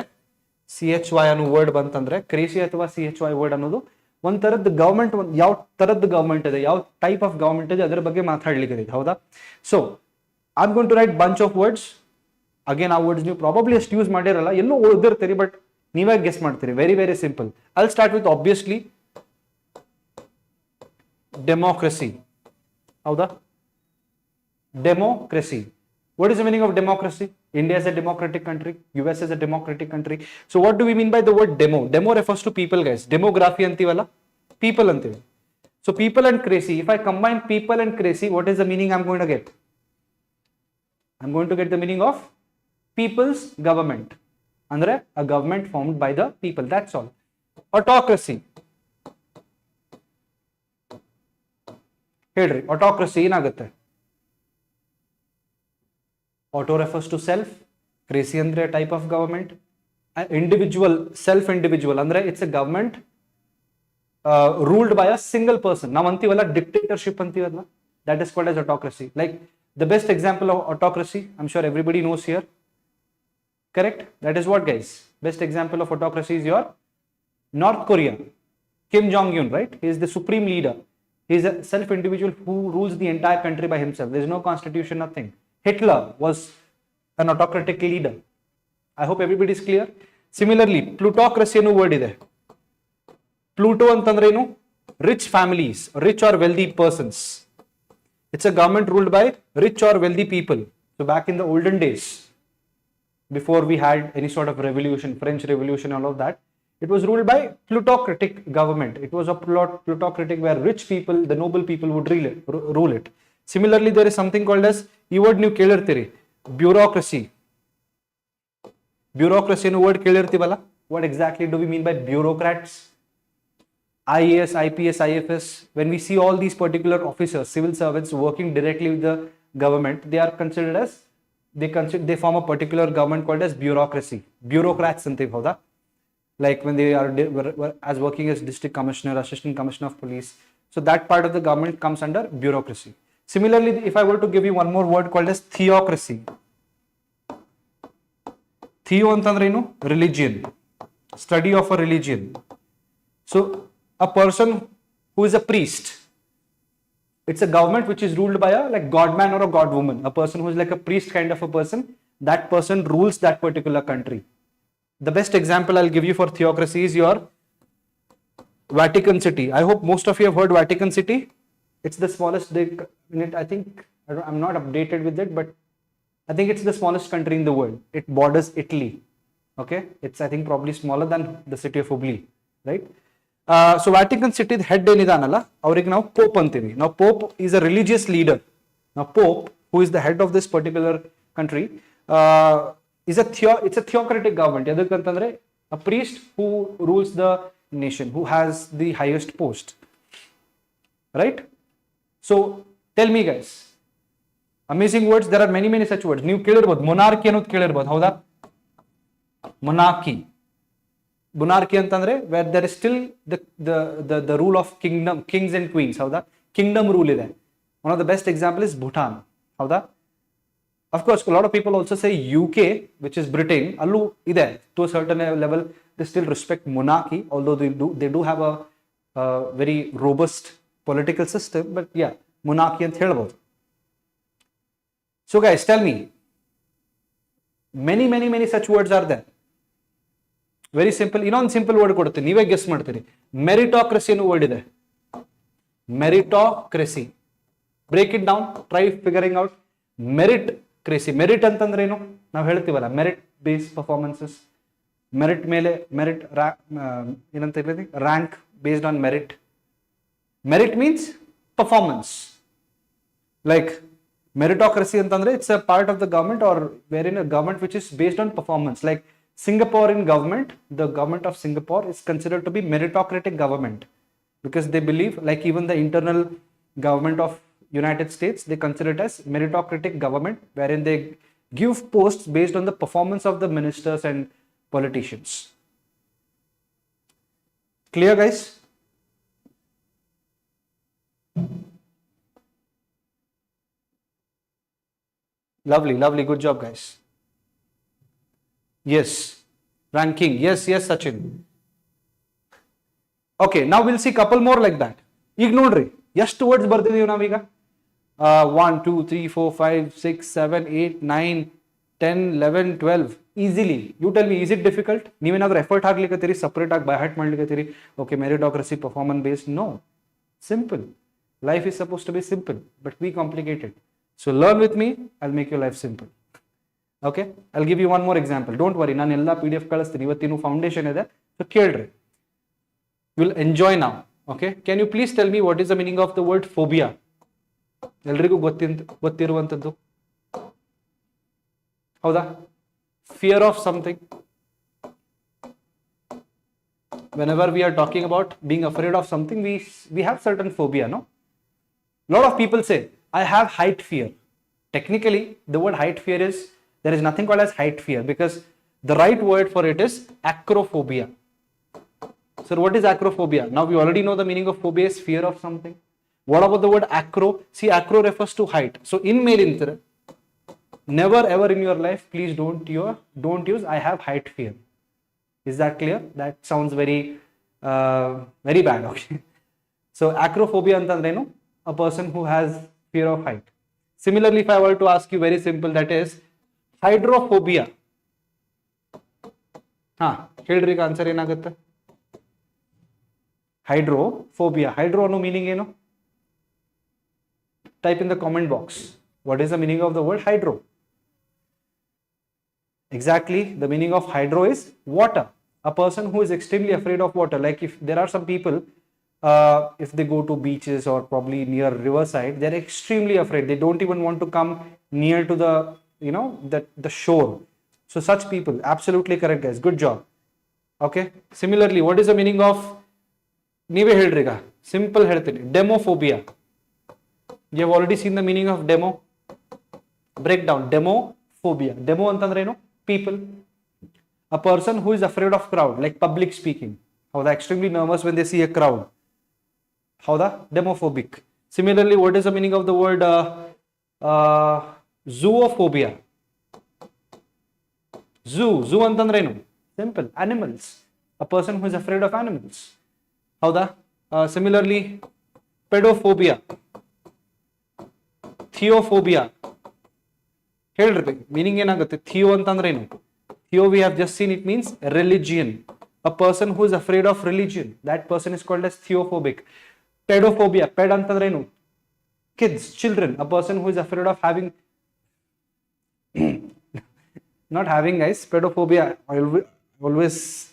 CHY ಅನ್ನೋ word ಬಂತಂದ್ರೆ, crazy ಅಥವಾ CHY word ಅನ್ನೋದು ಒಂದ್ ತರದ್ government, ಯಾವ ತರದ್ ಗವರ್ಮೆಂಟ್ ಇದೆ, ಯಾವ ಟೈಪ್ ಆಫ್ ಗವರ್ಮೆಂಟ್ ಇದೆ ಅದರ ಬಗ್ಗೆ ಮಾತಾಡ್ಲಿಕ್ಕೆ. ಹೌದಾ? So I am going to write bunch of words. Again ಆ ವರ್ಡ್ಸ್ ನೀವು ಪ್ರಾಬಬ್ಲಿ ಅಷ್ಟು ಯೂಸ್ ಮಾಡಿರಲ್ಲ, ಎಲ್ಲೋ ಓದಿರ್ತೀರಿ, ಬಟ್ ನೀವೇ ಗೆಸ್ ಮಾಡ್ತೀರಿ. Very simple. I will start with obviously democracy. Howda? Democracy. What is the meaning of democracy? India is a democratic country. US is a democratic country. So what do we mean by the word demo? Demo refers to people, guys. Demography antivala. People antive. So people and crazy. If I combine people and crazy, what is the meaning I'm going to get? I'm going to get the meaning of people's government. Andre a government formed by the people. That's all. Autocracy. ಹೇಳ್ರಿ, autocracy ಏನಾಗುತ್ತೆ? Auto refers to self, crazy ಅಂದ್ರೆ type of government, individual, self individual ಅಂದ್ರೆ it's a government ruled by a single person. ನಾವು ಅಂತೀವಲ್ಲ dictatorship ಅಂತೀವಲ್ಲ, that is called as autocracy. Like the best example of autocracy, I'm sure everybody knows here. Correct? That is what, guys? Best example of autocracy is your North Korea. Kim Jong-un, right? He is the supreme leader. He is a self individual who rules the entire country by himself. There is no constitution, nothing. Hitler was an autocratic leader. I hope everybody is clear. Similarly, plutocracy ಅನ್ನೋ word ಇದೆ. Pluto ಅಂತಂದ್ರೆ ಏನು? Rich families, rich or wealthy persons. It's a government ruled by rich or wealthy people. So back in the olden days, before we had any sort of revolution, French Revolution, all of that, it was ruled by plutocratic government. It was a plutocratic where rich people, the noble people would rule it. Similarly, there is something called as, ಈ word ನೀವು ಕೇಳಿರ್ತೀರಿ, bureaucracy. Bureaucracy ಅನ್ನೋ word ಕೇಳಿರ್ತೀವಲ್ಲ? What exactly do we mean by bureaucrats? IAS, IPS, IFS, when we see all these particular officers, civil servants working directly with the government, they are considered as, they form a particular government called as bureaucracy. Bureaucrats ಅಂತೀವಿ, ಹೌದಾ? Like when they are as working as district commissioner, assistant commissioner of police. So that part of the government comes under bureaucracy. Similarly, if I were to give you one more word called as theocracy. Theo ಅಂತಂದ್ರೆ ಏನು? Religion. Study of a religion. So a person who is a priest, it's a government which is ruled by a like god man or a god woman. A person who is like a priest kind of a person, that person rules that particular country. The best example I'll give you for theocracy is your Vatican City. I hope most of you have heard Vatican City. It's the smallest unit. I think I'm not updated with it, but I think it's the smallest country in the world. It borders Italy. Okay, it's I think probably smaller than the city of Hubli, right? So Vatican City head ಏನಿದಾನಲ್ಲ ಅವ್ರಿಗೆ ನಾವು Pope ಅಂತೀವಿ. Now Pope is a religious leader. Now Pope, who is the head of this particular country, it's a theocratic government. ಯದಕ್ಕಂತಂದ್ರೆ a priest who rules the nation, who has the highest post, right? So tell me guys, amazing words. There are many such words. ನೀವು ಕೇಳಿರ್ಬೋದು monarchy ಅನ್ನೋದು ಕೇಳಿರ್ಬೋದು, ಹೌದಾ? Monarchy ಅಂತಂದ್ರೆ where there is still the rule of kingdom, kings and queens, ಹೌದಾ? Kingdom rule ಇದೆ. One of the best example is Bhutan, ಹೌದಾ? Of course, a lot of people also say UK, which is Britain. Allu ide to a certain level, they still respect monarchy, although they do have a very robust political system. But yeah, monarchy ant helbodu. So guys, tell me, many such words are there. Very simple. Innond simple word kodutte, neeve guess ಮಾಡ್ತೀರಿ. Meritocracy ಅನ್ನೋ word ಇದೆ. Meritocracy. Break it down. Try figuring out. Merit ಅಂತಂದ್ರೆ ಏನು? ನಾವು ಹೇಳ್ತೀವಲ್ಲ, merit base performances, merit ಮೇಲೆ merit ಏನಂತ ಹೇಳಿದ್ರಿ, rank based on merit. Merit means performance. Like meritocracy ಅಂತಂದ್ರೆ it's a part of the government are where in a government which is based on performance. Like Singapore in government, the government of Singapore is considered to be meritocratic government because they believe, like even the internal government of United States, they consider it as meritocratic government, wherein they give posts based on the performance of the ministers and politicians. Clear guys? Lovely, good job guys. Yes, ranking. Yes, Sachin. Okay, now we'll see couple more like that. ಈಗ ನೋಡ್ರಿ ಎಷ್ಟು words ಬರ್ತಿದೀವಿ ನಾವೀಗ. 1 2 3 4 5 6 7 8 9 10 11 12 easily. You tell me, is it difficult? ನೀವೇನಾದ್ರೂ effort ಹಾಕ್ಲಿಕ್ಕತ್ತೀರಿ, separate ಆಗಿ by heart ಮಾಡ್ಲಿಕ್ಕತ್ತೀರಿ, okay meritocracy performance based? No, simple. Life is supposed to be simple, but we complicate it. So learn with me, I'll make your life simple. Okay, I'll give you one more example. Don't worry, ನಾನು ಎಲ್ಲ PDF ಕಳಿಸ್ತೀನಿ. ಇವತ್ತಿನ foundation ಇದೆ, so ಕೇಳ್ರಿ. You'll enjoy now. Okay, can you please tell me what is the meaning of the word phobia? ಎಲ್ರಿಗೂ ಗೊತ್ತಿರುವಂಥದ್ದು, ಹೌದಾ? Fear of something. Whenever we are talking about being afraid of something, we have certain phobia, no? A lot of people say, I have height fear. Technically, the word height fear is, there is nothing called as height fear, because the right word for it is acrophobia. So what is acrophobia? Now we already know the meaning of phobia is fear of something. What about the word acro? See, acro refers to height. So in ಮೇಲಿಂತರ, never ever in your life, please don't use I have height fear. Is that clear? That sounds very bad. Okay. So acrophobia ಅಂತಂದ್ರೆ ಏನು? A person who has fear of height. Similarly, if I were to ask you very simple, that is hydrophobia. ಹೇಳ್ರಿ, ಈಗ answer ಏನಾಗುತ್ತೆ? Hydrophobia. Hydro ಅನ್ನೋ meaning ಏನು? Type in the comment box. What is the meaning of the word hydro? Exactly, the meaning of hydro is water. A person who is extremely afraid of water. Like if there are some people, if they go to beaches or probably near riverside, they're extremely afraid. They don't even want to come near to the, the shore. So such people, absolutely correct guys. Good job. Okay. Similarly, what is the meaning of, ನೀವೇ ಹೇಳ್ರಿ, simple ಹೇಳ್ತೀನಿ, demophobia. You have already seen the meaning of demo. Breakdown. Demophobia. Demo ಅಂತಂದ್ರೆ ಏನು? People. A person who is afraid of crowd, like public speaking. How they extremely nervous when they see a crowd. How the demophobic. Similarly, what is the meaning of the word zoophobia? Zoo ಅಂತಂದ್ರೆ ಏನು? Simple. Animals. A person who is afraid of animals. How the similarly, pedophobia. ಥಿಯೋಫೋಬಿಯಾ. ಹೇಳ್ರಿ, meaning ಏನಾಗುತ್ತೆ? Theo ಅಂತಂದ್ರೆ ಏನು? Theo we have just seen it means religion. A person who is afraid of religion, that person is called as theophobic. Pedophobia, ped antandre enu? Kids, children. A person who is afraid of having, not having guys, pedophobia. I always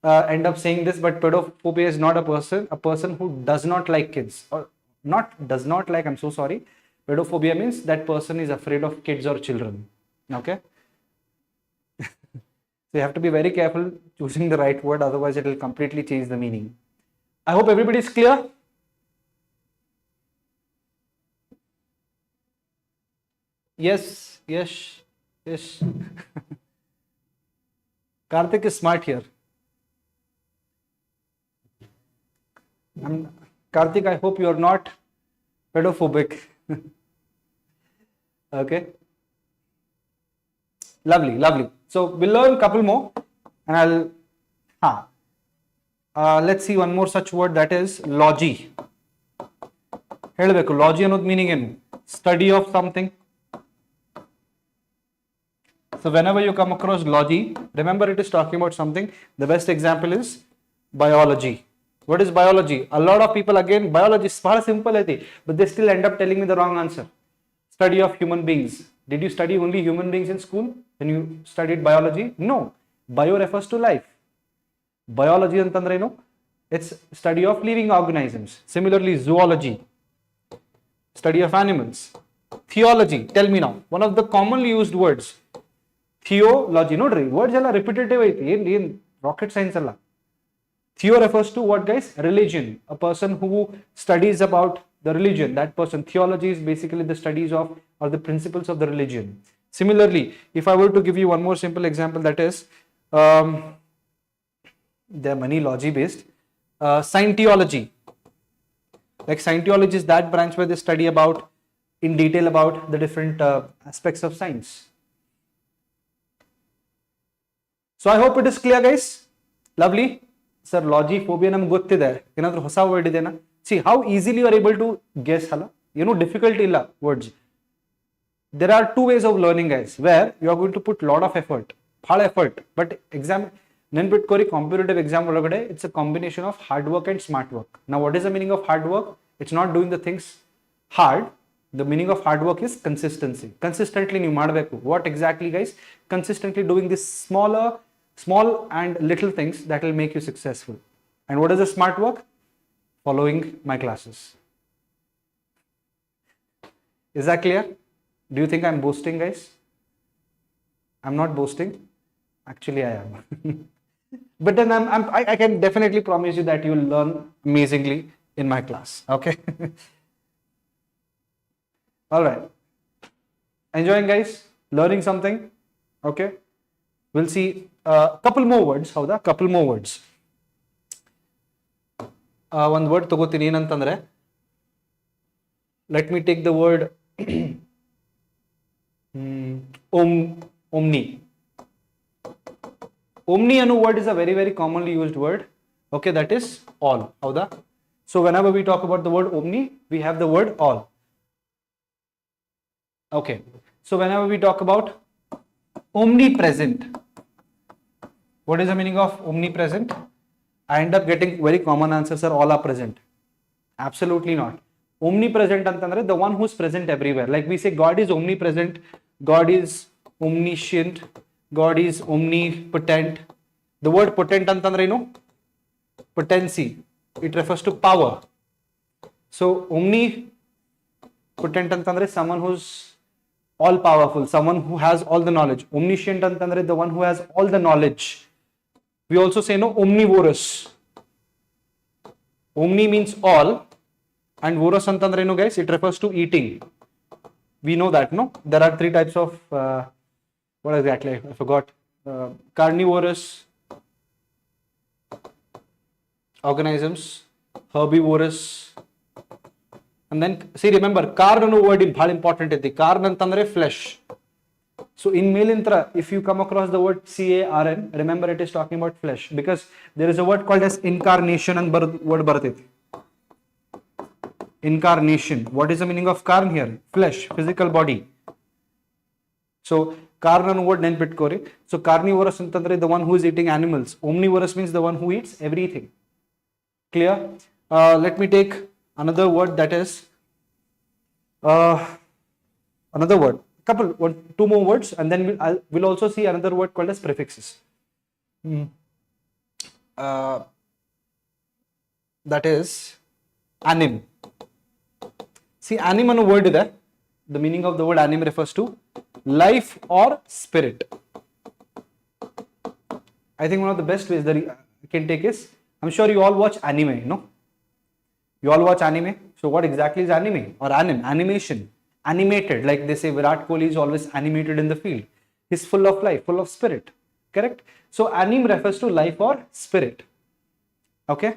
end up saying this, but pedophobia is not a person who does not like kids, or not does not like, I'm so sorry. Pedophobia means that person is afraid of kids or children. Okay. So you have to be very careful choosing the right word, otherwise it will completely change the meaning. I hope everybody is clear. Yes. Karthik is smart here. Karthik, I hope you are not pedophobic. Okay. Lovely. So we'll learn a couple more, and let's see one more such word, that is logy. Logy annod meaning in study of something. So whenever you come across logy, remember it is talking about something. The best example is biology. What is biology? A lot of people, again, biology is very simple, but they still end up telling me the wrong answer. Study of human beings. Did you study only human beings in school when you studied biology? No. Bio refers to life. Biology antandre no, it's study of living organisms. Similarly, zoology, study of animals. Theology, tell me now, one of the commonly used words. Theology, nodri, words alla repetitive aiti, rocket science alla. Theo refers to what, guys? Religion. A person who studies about the religion, that person. Theology is basically the studies of or the principles of the religion. Similarly, if I were to give you one more simple example, that is, they are many logy based. Scientology. Like Scientology is that branch where they study about in detail about the different aspects of science. So I hope it is clear, guys. Lovely. Sir, logy, phobia namak gottide. Enadru hosa word idena. See how easily you are able to guess hala. Difficulty illa words. There are two ways of learning, guys, where you are going to put lot of effort. But exam nenpittkori competitive exam olagade, it's a combination of hard work and smart work. Now what is the meaning of hard work? It's not doing the things hard. The meaning of hard work is consistency. Consistently you madbeku. What exactly, guys? Consistently doing this small and little things that will make you successful. And what is the smart work? Following my classes. Is that clear? Do you think I'm boasting, guys? I'm not boasting. Actually, I am. But then I can definitely promise you that you will learn amazingly in my class. Okay. All right. Enjoying, guys? Learning something? Okay. We'll see a couple more words. Howda? Couple more words. One word tagotini enantandre. Let me take the word omni. Omni anu word is a very, very commonly used word. Okay, that is all. Howda? So whenever we talk about the word omni, we have the word all. Okay. So whenever we talk about omnipresent, what is the meaning of omnipresent? I end up getting very common answers, are all are present. Absolutely not. Omnipresent antandre the one who is present everywhere. Like we say God is omnipresent, God is omniscient, God is omnipotent. The word potent antandre no, potency, it refers to power. So omnipotent antandre someone who's all powerful, someone who has all the knowledge. Omniscient antandre the one who has all the knowledge. We also say no, omnivorous. Omni means all, and vorous antandre no, guys, it refers to eating. We know that, no? There are three types of what exactly? I forgot. Carnivorous organisms, herbivorous, and then see, remember, car no word is very important. Car antandre flesh. So in Melintra, if you come across the word CARN, remember it is talking about flesh, because there is a word called as incarnation and word bharatiti. Incarnation. What is the meaning of carn here? Flesh, physical body. So corn ಅನ್ನೋ word ನೆನ್ಪಿಟ್ಕೋರಿ. So carnivorous ಅಂತಂದ್ರೆ the one who is eating animals. Omnivorous means the one who eats everything. Clear? Let me take another word, that is another word, two more words, and then we'll also see another word called as prefixes. That is anim. See, anim ಅನ್ನೋ word ಇದೆ. The meaning of the word anim refers to life or spirit. I think one of the best ways that I can take is, I'm sure you all watch anime, no? You all watch anime. So what exactly is anime or animation? Animated, like they say Virat Kohli is always animated in the field. He's full of life, full of spirit. Correct? So anim refers to life or spirit. Okay?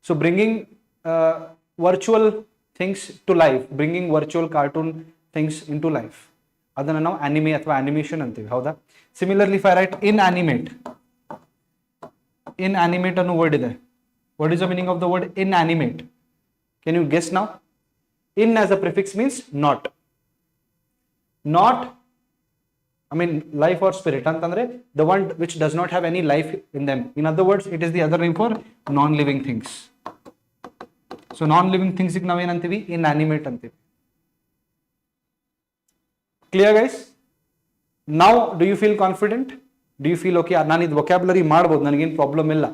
So bringing virtual things to life, bringing virtual cartoon things into life. Adana now anime athwa animation antivi. Hauda? Similarly, if I write inanimate ಅನ್ನೋ word ಇದೆ. What is the meaning of the word inanimate? Can you guess now? In as a prefix means not. Not, I mean, life or spirit. Antandre the one which does not have any life in them. In other words, it is the other name for non-living things. So non-living things ಗೆ ನಾವು ಏನಂತೀವಿ? Inanimate ಅಂತೀವಿ. Clear guys? Now do you feel confident? Do you feel okay? ನಾನು ಇದು vocabulary ಮಾಡ್ಬೋದು, ನನಗೇನು problem ಇಲ್ಲ,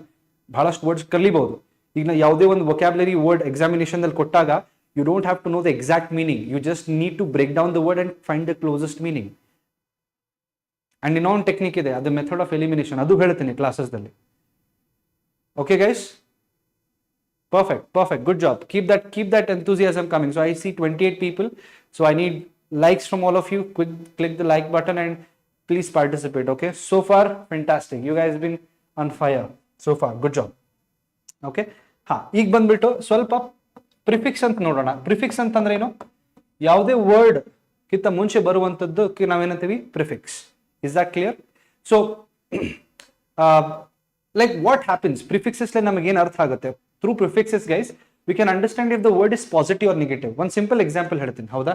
ಬಹಳಷ್ಟು ವರ್ಡ್ಸ್ ಕಲಿಬಹುದು. ಈಗ ನಾವು ಯಾವುದೇ ಒಂದು vocabulary word examination ದಲ್ಲಿ ಕೊಟ್ಟಾಗ you don't have to know the exact meaning. You just need to break down the word and find the closest meaning. And ಇನ್ನೊಂದು ಟೆಕ್ನಿಕ್ ಇದೆ, ಅದು ಮೆಥಡ್ ಆಫ್ ಎಲಿಮಿನೇಷನ್, ಅದು ಹೇಳ್ತೀನಿ ಕ್ಲಾಸಸ್ ದಲ್ಲಿ. Okay guys? Perfect. Good job. Keep that enthusiasm coming. So I see 28 people. So I need likes from all of you. Click the like button and please participate. Okay? So far, fantastic. You guys have been on fire so far. Good job. Okay? ಈಗ ಬಂದ್ಬಿಟ್ಟು ಸ್ವಲ್ಪ prefix ಅಂತ ನೋಡೋಣ. Prefix ಅಂತಂದ್ರೆ ಏನು? ಯಾವುದೇ word ಕಿಂತ ಮುಂಚೆ ಬರುವಂತದ್ದಕ್ಕೆ ನಾವೇನಂತೀವಿ? Prefix. Is that clear? So like what happens prefixes ನಮಗೆ ಏನು ಅರ್ಥ ಆಗುತ್ತೆ? Through prefixes guys we can understand if the word is positive or negative. ಒಂದು ಸಿಂಪಲ್ ಎಕ್ಸಾಂಪಲ್ ಹೇಳ್ತೀನಿ, ಹೌದಾ?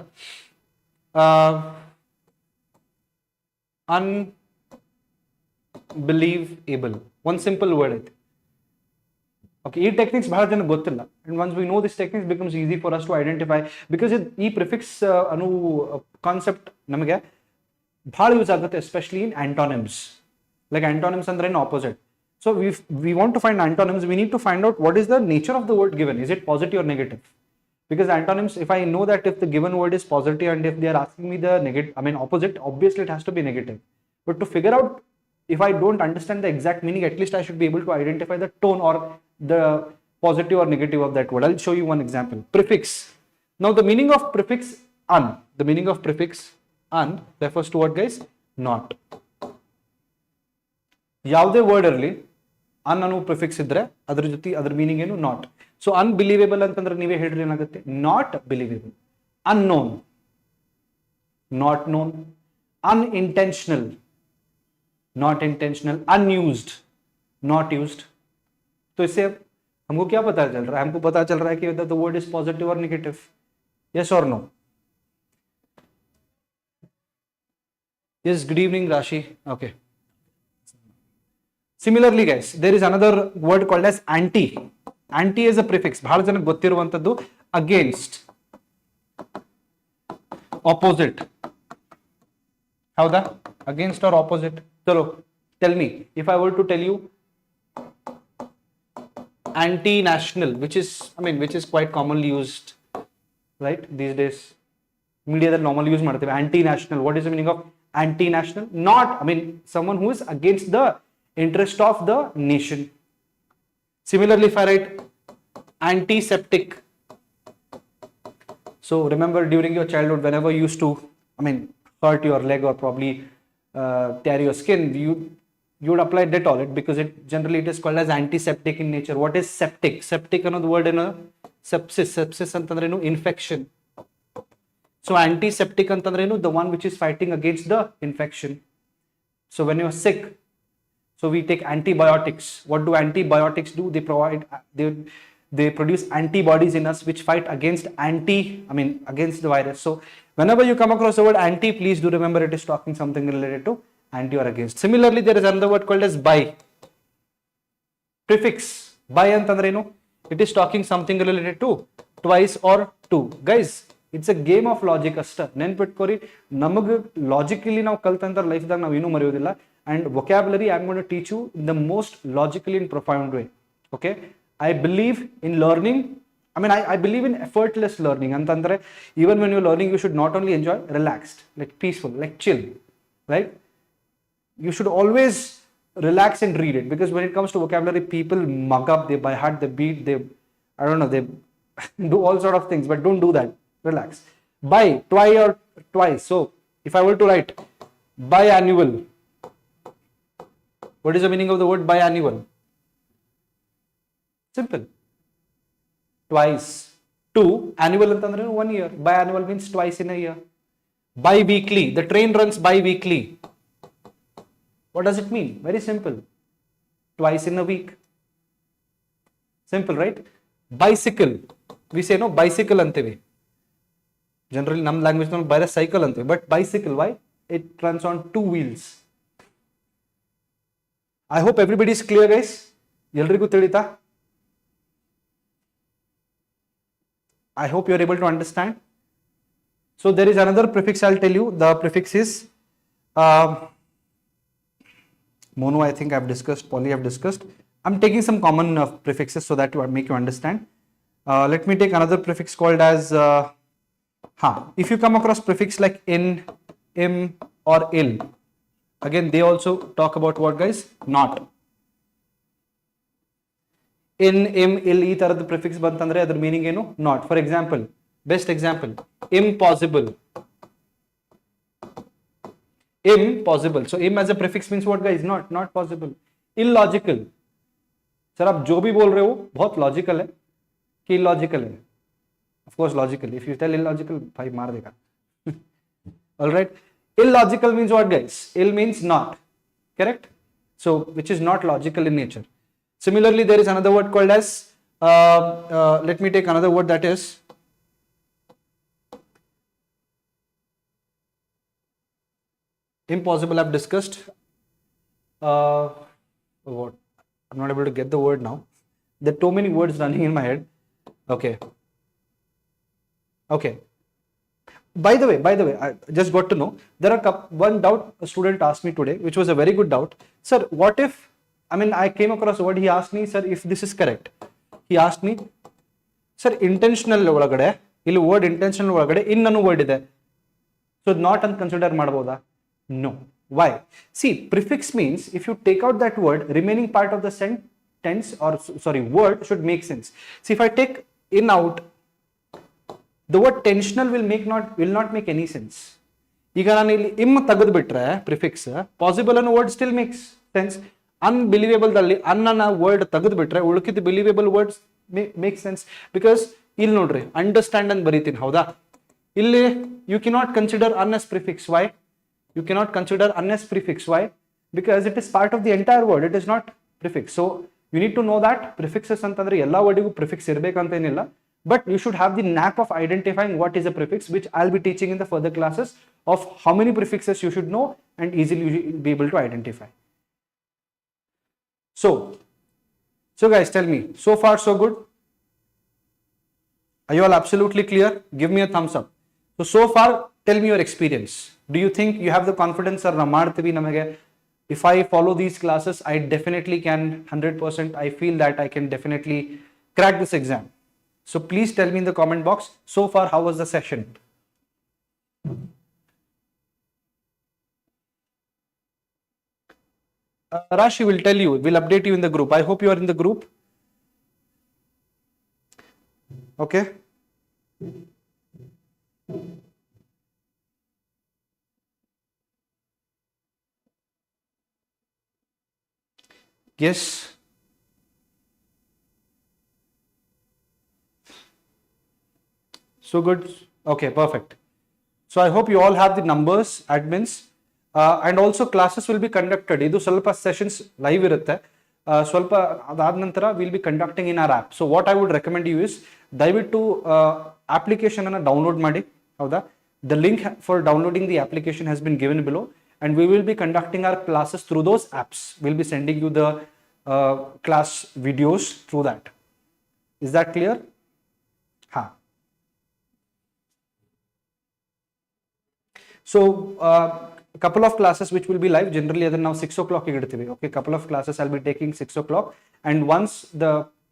ಅನ್ಬಿಲೀವೇಬಲ್ ಒಂದು ಸಿಂಪಲ್ ವರ್ಡ್ ಐತಿ. Okay, ಈ ಟೆಕ್ನಿಕ್ಸ್ ಬಹಳ ಜನ ಗೊತ್ತಿಲ್ಲ. And once we know this techniques becomes easy for us to identify, because ಈ ಪ್ರಿಫಿಕ್ಸ್ ಅನ್ನೋ ಕಾನ್ಸೆಪ್ಟ್ ನಮಗೆ ಬಹಳ ಯೂಸ್ ಆಗುತ್ತೆ, especially in antonyms. Like antonyms ಅಂದ್ರೆ ಏನು? Opposite. So we want to find antonyms, we need to find out what is the nature of the word given. Is it positive or negative? Because antonyms, if I know that if the given word is positive and if they are asking me the negative, I mean opposite, obviously it has to be negative. But to figure out, if I don't understand the exact meaning, at least I should be able to identify the tone or the positive or negative of that word. I'll show you one example. Prefix. Now the meaning of prefix un. The meaning of prefix un refers to what guys? Not. ಯಾವುದೇ word ಇರಲಿ ಅನ್ ಅನ್ನೋ prefix ಇದ್ರೆ ಅದ್ರ ಜೊತೆ ಅದ್ರ meaning ಏನು? Not. So unbelievable ಅಂತಂದ್ರೆ ನೀವೇ ಹೇಳ್ರಿ ಏನಾಗುತ್ತೆ? Not believable. Unknown, not known. Unintentional, not intentional. Unused, not used. तो इससे हमको क्या पता चल रहा है? हमको पता चल रहा है कि whether the word is positive or negative. Yes or no? Yes, good evening Rashi. Okay. Similarly guys, there is another word called as anti. Anti is a prefix. ಬಹಳ ಜನಕ್ಕೆ ಗೊತ್ತಿರುವಂತದ್ದು. Against, opposite. ಹೌದಾ? Against or opposite. Chalo, tell me, if I were to tell you anti-national, which is quite commonly used, right? These days, media that normally use ಮಾಡ್ತೇವೆ. Anti-national. What is the meaning of anti-national? Not, someone who is against the interest of the nation. Similarly, if I write antiseptic, so remember during your childhood, whenever you used to, hurt your leg or probably tear your skin, you would apply Dettol, because it generally is called as antiseptic in nature. What is septic? Septic another word in a sepsis antandre nu infection. So antiseptic antandre nu the one which is fighting against the infection. So when you are sick, so we take antibiotics. What do antibiotics do? They they produce antibodies in us which fight against against the virus. So whenever you come across the word anti, please do remember it is talking something related to anti or against. Similarly, there is another word called as bi. Prefix bi antandrenu, it is talking something related to twice or two. Guys, it's a game of logic ಅಷ್ಟ ನೆನ್ಪಿಟ್ಕೋರಿ. ನಮಗೆ logically ನಾವು ಕಲ್ತಂತ ಲೈಫ್ದಾಗ ನಾವು ಏನೂ ಮರೆಯೋದಿಲ್ಲ. And vocabulary I'm going to teach you in the most logically and profound way. Okay, I believe in learning. I believe in effortless learning. Antandre, even when you're learning, you should not only enjoy, relaxed, like peaceful, like chill, right? You should always relax and read it, because when it comes to vocabulary, people mug up, they by heart, they beat, they, I don't know, they do all sort of things, but don't do that. Relax. Bi, twice. So if I were to write biannual, what is the meaning of the word biannual? Simple. Twice. Two. Annual antandre 1 year. Biannual means twice in a year. Bi-weekly. The train runs bi-weekly. What does it mean? Very simple. Twice in a week. Simple, right? Bicycle. We say no, bicycle anteve. Generally, nam language no bicycle anteve. But bicycle, why? It runs on 2 wheels. I hope everybody is clear, guys. Eldrigu tilita. I hope you are able to understand. So there is another prefix I'll tell you. The prefix is mono. I think I've discussed. Poly I've discussed. I'm taking some common prefixes so that to make you understand. Let me take another prefix called as if you come across prefix like in, im or ill, again they also talk about what, guys? Not. In, im, ill ಈ ತರದ prefix ಬಂತಂದ್ರೆ ಅದರ meaning ಏನು? Not. For example, best example, impossible. Impossible. So im as a prefix means what, guys? Not possible. Illogical. Sir आप जो भी बोल रहे हो बहुत लॉजिकल है कि illogical है? Of course logical. If you tell illogical, भाई मार देगा. All right. Illogical means what, guys? Ill means not. Correct? So which is not logical in nature. Similarly, there is another word called as let me take another word, that is impossible. I've discussed. What? I'm not able to get the word now. There are too many words running in my head. Okay. By the way, I just got to know there are one doubt a student asked me today, which was a very good doubt. Sir, what if, I came across a word, he asked me, sir, if this is correct. He asked me, sir, intentional ಒಳಗಡೆ ಇಲ್ಲಿ word intentional ಒಳಗಡೆ in ಅನ್ನೋ word ಇದೆ. So not and consider ಮಾಡಬಹುದಾ? No. Why? See, prefix means if you take out that word, remaining part of the sentence or word should make sense. See, if I take in out, the word tensional will not make any sense. ಈಗ ನಾನು ಇಲ್ಲಿ im ತೆಗೆದು ಬಿಟ್ರೆ prefix possible ಅನ್ನೋ word still makes sense. Unbelievable ದಲ್ಲಿ ಅನ್ನನ word ತೆಗೆದು ಬಿಟ್ರೆ ಉಳಿಕಿದ believable words make sense. Because ಇಲ್ಲಿ ನೋಡ್ರಿ ಅಂಡರ್ಸ್ಟ್ಯಾಂಡ್ ಅಂತ ಬರೀತೀನಿ, ಹೌದಾ? ಇಲ್ಲಿ you cannot consider un as prefix. Why you cannot consider un as prefix? Why? Because it is part of the entire word, it is not prefix. So you need to know that prefixes ಅಂತಂದ್ರೆ ಎಲ್ಲಾ ವರ್ಡಿಗೂ prefix ಇರಬೇಕಂತ ಏನಿಲ್ಲ. But you should have the knack of identifying what is a prefix, which I'll be teaching in the further classes of how many prefixes you should know and easily be able to identify. So guys, tell me, so far so good? Are you all absolutely clear? Give me a thumbs up. So far, tell me your experience. Do you think you have the confidence or namartivi namage? If I follow these classes, I definitely can 100%. I feel that I can definitely crack this exam. So please tell me in the comment box, so far how was the session? Rashi will tell you, will update you in the group. I hope you are in the group. Okay. Yes. So good. Okay, perfect. So I hope you all have the numbers, admins, and also classes will be conducted. Idu ಸ್ವಲ್ಪ sessions live irutte. ಸ್ವಲ್ಪ ಅದಾದ ನಂತರ will be conducting in our app. So what I would recommend you is, ದಯವಿಟ್ಟು application ಅನ್ನು download ಮಾಡಿ. ಹೌದಾ, the link for downloading the application has been given below, and we will be conducting our classes through those apps. We'll be sending you the class videos through that. Is that clear? Ha. So a couple of classes which will be live, generally other now 6 o'clock. Okay, couple of classes I'll be taking 6 o'clock, and once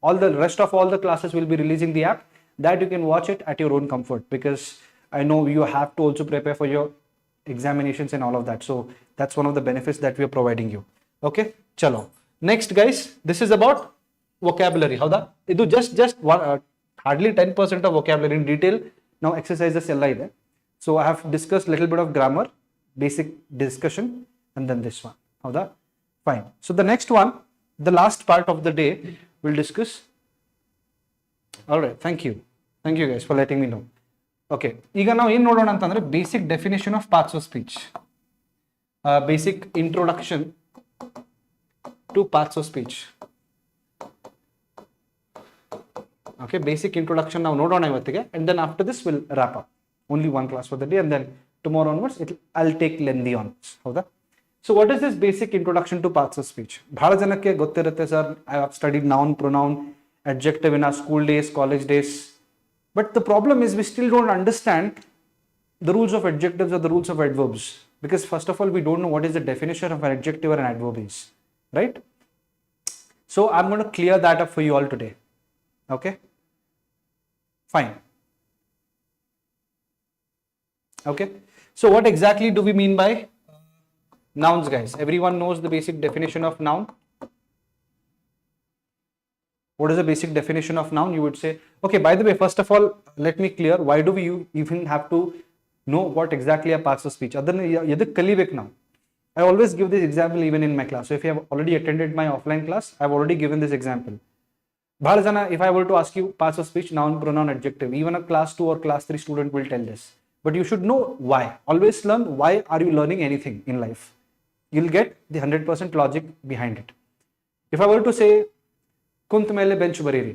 all the rest of all the classes will be releasing the app, that you can watch it at your own comfort, because I know you have to also prepare for your examinations and all of that. So that's one of the benefits that we are providing you. Okay, chalo. Next guys, this is about vocabulary. Howda, idu just one, hardly 10% of vocabulary. In detail now exercises ella ide. So I have discussed little bit of grammar, basic discussion, and then this one. Howda, fine. So the next one, the last part of the day, we'll discuss. All right, thank you guys for letting me know. Okay, ಈಗ ನಾವು ಏನು ನೋಡೋಣ ಅಂತಂದ್ರೆ basic definition of parts of speech, basic introduction to parts of speech. Okay, basic introduction ನಾವು ನೋಡೋಣ ಇವತ್ತಿಗೆ, and then after this will wrap up. Only one class for the day, and then tomorrow onwards I'll take lengthy on. ಹೌದಾ? So what is this basic introduction to parts of speech? ಬಹಳ ಜನಕ್ಕೆ ಗೊತ್ತಿರುತ್ತೆ, sir I have studied noun, pronoun, adjective in our school days, college days. But the problem is we still don't understand the rules of adjectives or the rules of adverbs, because first of all we don't know what is the definition of an adjective or an adverb is, right? So I'm going to clear that up for you all today. Okay, fine. Okay, so what exactly do we mean by nouns, guys? Everyone knows the basic definition of noun. What is the basic definition of noun? You would say, okay, by the way, first of all, let me clear, why do we even have to know what exactly are parts of speech? Now, I always give this example even in my class. So if you have already attended my offline class, I've already given this example. Bharazana, if I were to ask you parts of speech, noun, pronoun, adjective, even a class 2 or class 3 student will tell this. But you should know why. Always learn why are you learning anything in life. You'll get the 100% logic behind it. If I were to say, ಕುಂತ ಮೇಲೆ bench ಬರೀರಿ.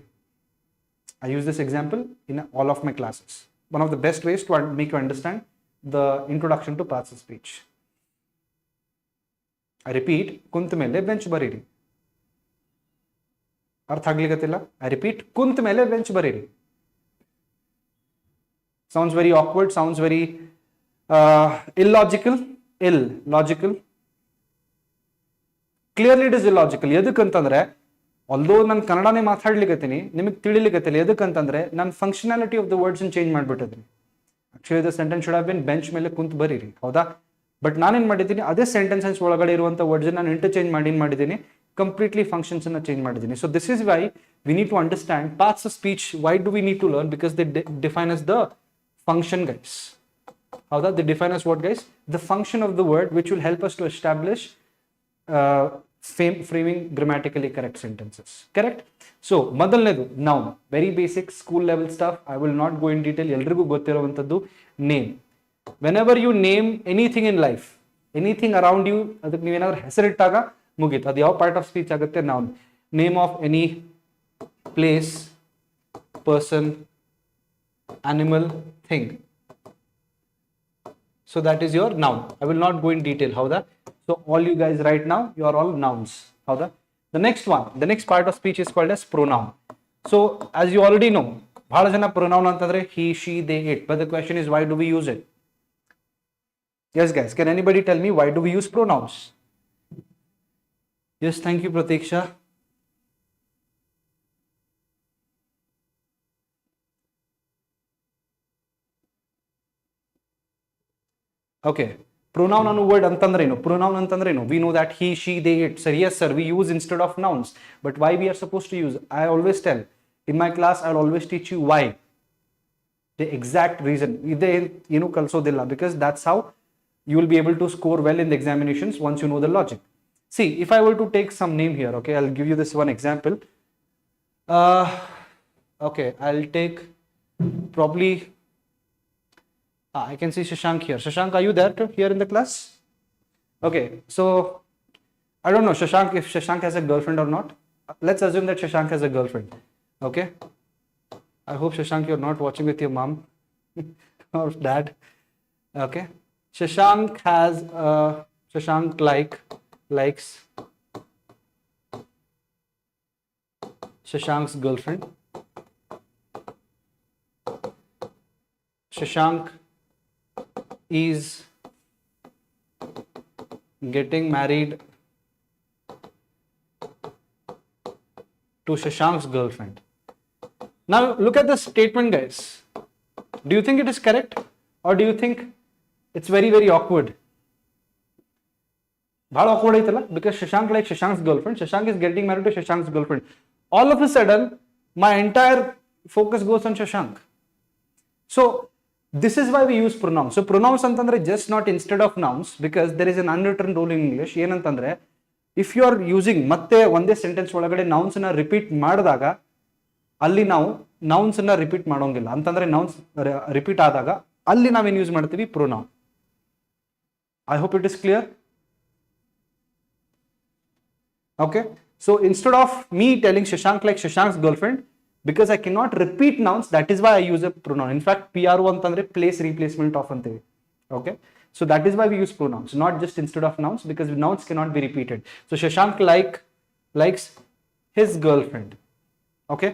I use this example in all of my classes. One of the best ways to make you understand the introduction to parts of speech. I repeat, ಕುಂತ ಮೇಲೆ bench ಬರೀರಿ. ಅರ್ಥ ಆಗ್ಲಿಕತ್ತಿಲ್ಲ? I repeat, ಕುಂತ ಮೇಲೆ bench ಬರೀರಿ. Sounds very awkward, sounds very illogical. Illogical. Clearly it is illogical. ಎದಕ್ಕಂತಂದ್ರೆ, although ನಾನು ಕನ್ನಡನೇ ಮಾತಾಡ್ಲಿಕ್ಕತ್ತೀನಿ, ನಿಮಗೆ ತಿಳಿಲಿಕ್ಕತ್ತಿಲ್ಲ. ಎದಕ್ಕಂತಂದ್ರೆ ನಾನು functionality of the words change ಮಾಡ್ಬಿಟ್ಟಿದ್ದೀನಿ. Actually the sentence should have been bench ಮೇಲೆ ಕುಂತು ಬರೀರಿ, ಹೌದಾ? ಬಟ್ ನಾನೇನು ಮಾಡಿದ್ದೀನಿ, ಅದೇ ಸೆಂಟೆನ್ಸಸ್ ಒಳಗಡೆ ಇರುವಂಥ ವರ್ಡ್ಸ್ ನಾನು ಇಂಟರ್ಚೇಂಜ್ ಮಾಡಿದ್ದೀನಿ, ಕಂಪ್ಲೀಟ್ಲಿ ಫಂಕ್ಷನ್ಸ್ ಅನ್ನ ಚೇಂಜ್ ಮಾಡಿದ್ದೀನಿ. So this is why we need to understand parts of speech. Why do we need to learn? Because they define us the function, guys. ಹೌದಾ? They define us what, guys? The function of the word which will help us to establish framing grammatically correct sentences. Correct? So ಮೊದಲನೇದು noun, very basic school level stuff. I will not go in detail. ಎಲ್ರಿಗೂ ಗೊತ್ತಿರುವಂತದ್ದು name. Whenever you name anything in life, anything around you, ಅದಕ್ಕೆ ನೀವೇನಾದ್ರೂ ಹೆಸರಿಟ್ಟಾಗ ಮುಗೀತು. ಅದು ಯಾವ part of speech ಆಗುತ್ತೆ? noun. Name of any place, person, animal, thing. So that is your noun. I will not go in detail. How that? So all you guys right now, you are all nouns. How that? The next one, the next part of speech is called as pronoun. So as you already know, bhal jana pronoun antandre he, she, they, it. But the question is, why do we use it? Yes guys, can anybody tell me why do we use pronouns? Yes, thank you Pratiksha. Okay, pronoun anu word antandrenu? Pronoun antandrenu? We know that he, she, they, it. Sir, yes sir, we use instead of nouns. But why we are supposed to use? I always tell in my class, I'll always teach you why. The exact reason. Ide enu kalsodilla, because that's how you will be able to score well in the examinations once you know the logic. See, if I were to take some name here, okay, I'll give you this one example. Okay, I'll take probably. I can see Shashank here. Shashank, are you there here in the class? Okay, so I don't know, Shashank, if Shashank has a girlfriend or not. Let's assume that Shashank has a girlfriend. Okay. I hope Shashank, you're not watching with your mom or dad. Okay. Shashank has Shashank likes Shashank's girlfriend. Shashank is getting married to Shashank's girlfriend. Now look at the statement, guys. Do you think it is correct, or do you think it's very, very awkward? Bhad awkward aitala, because Shashank likes Shashank's girlfriend. Shashank is getting married to Shashank's girlfriend. All of a sudden, my entire focus goes on Shashank. So this is why we use pronouns. So pronouns antandre just not instead of nouns, because there is an unwritten rule in English. Yenantandre, if you are using ಮತ್ತೆ ಒಂದೇ sentence ಒಳಗಡೆ nouns ಅನ್ನ repeat ಮಾಡಿದಾಗ ಅಲ್ಲಿ ನಾವು nouns ಅನ್ನ repeat ಮಾಡೋಂಗಿಲ್ಲ ಅಂತಂದ್ರೆ nouns ರಿಪೀಟ್ ಆದಾಗ ಅಲ್ಲಿ ನಾವೇನು ಯೂಸ್ ಮಾಡ್ತೀವಿ pronoun. I hope it is clear. Okay, so instead of me telling Shashank like Shashank's girlfriend, because I cannot repeat nouns, that is why I use a pronoun. In fact, PRO antandre place replacement of anteve. Okay, so that is why we use pronouns, not just instead of nouns, because nouns cannot be repeated. So Shashank likes his girlfriend. Okay,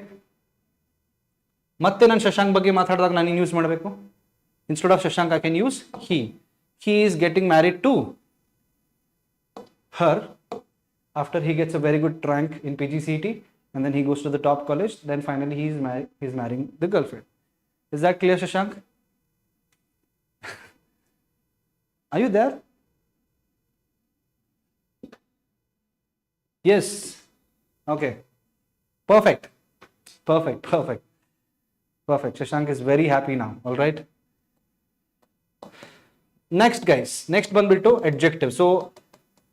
ಮತ್ತೆ ನಾನು ಶಶಾಂಕ್ ಬಗ್ಗೆ ಮಾತಾಡಿದಾಗ ನಾನು ಏನು use ಮಾಡಬೇಕು? Instead of Shashank, I can use he. He is getting married to her after he gets a very good rank in PGCET, and then he goes to the top college. Then finally he's marrying the girlfriend. Is that clear, Shashank? Are you there? Yes. Okay. Perfect. Shashank is very happy now. All right. Next, guys. Next ಬಂದ್ಬಿಟ್ಟು adjective. So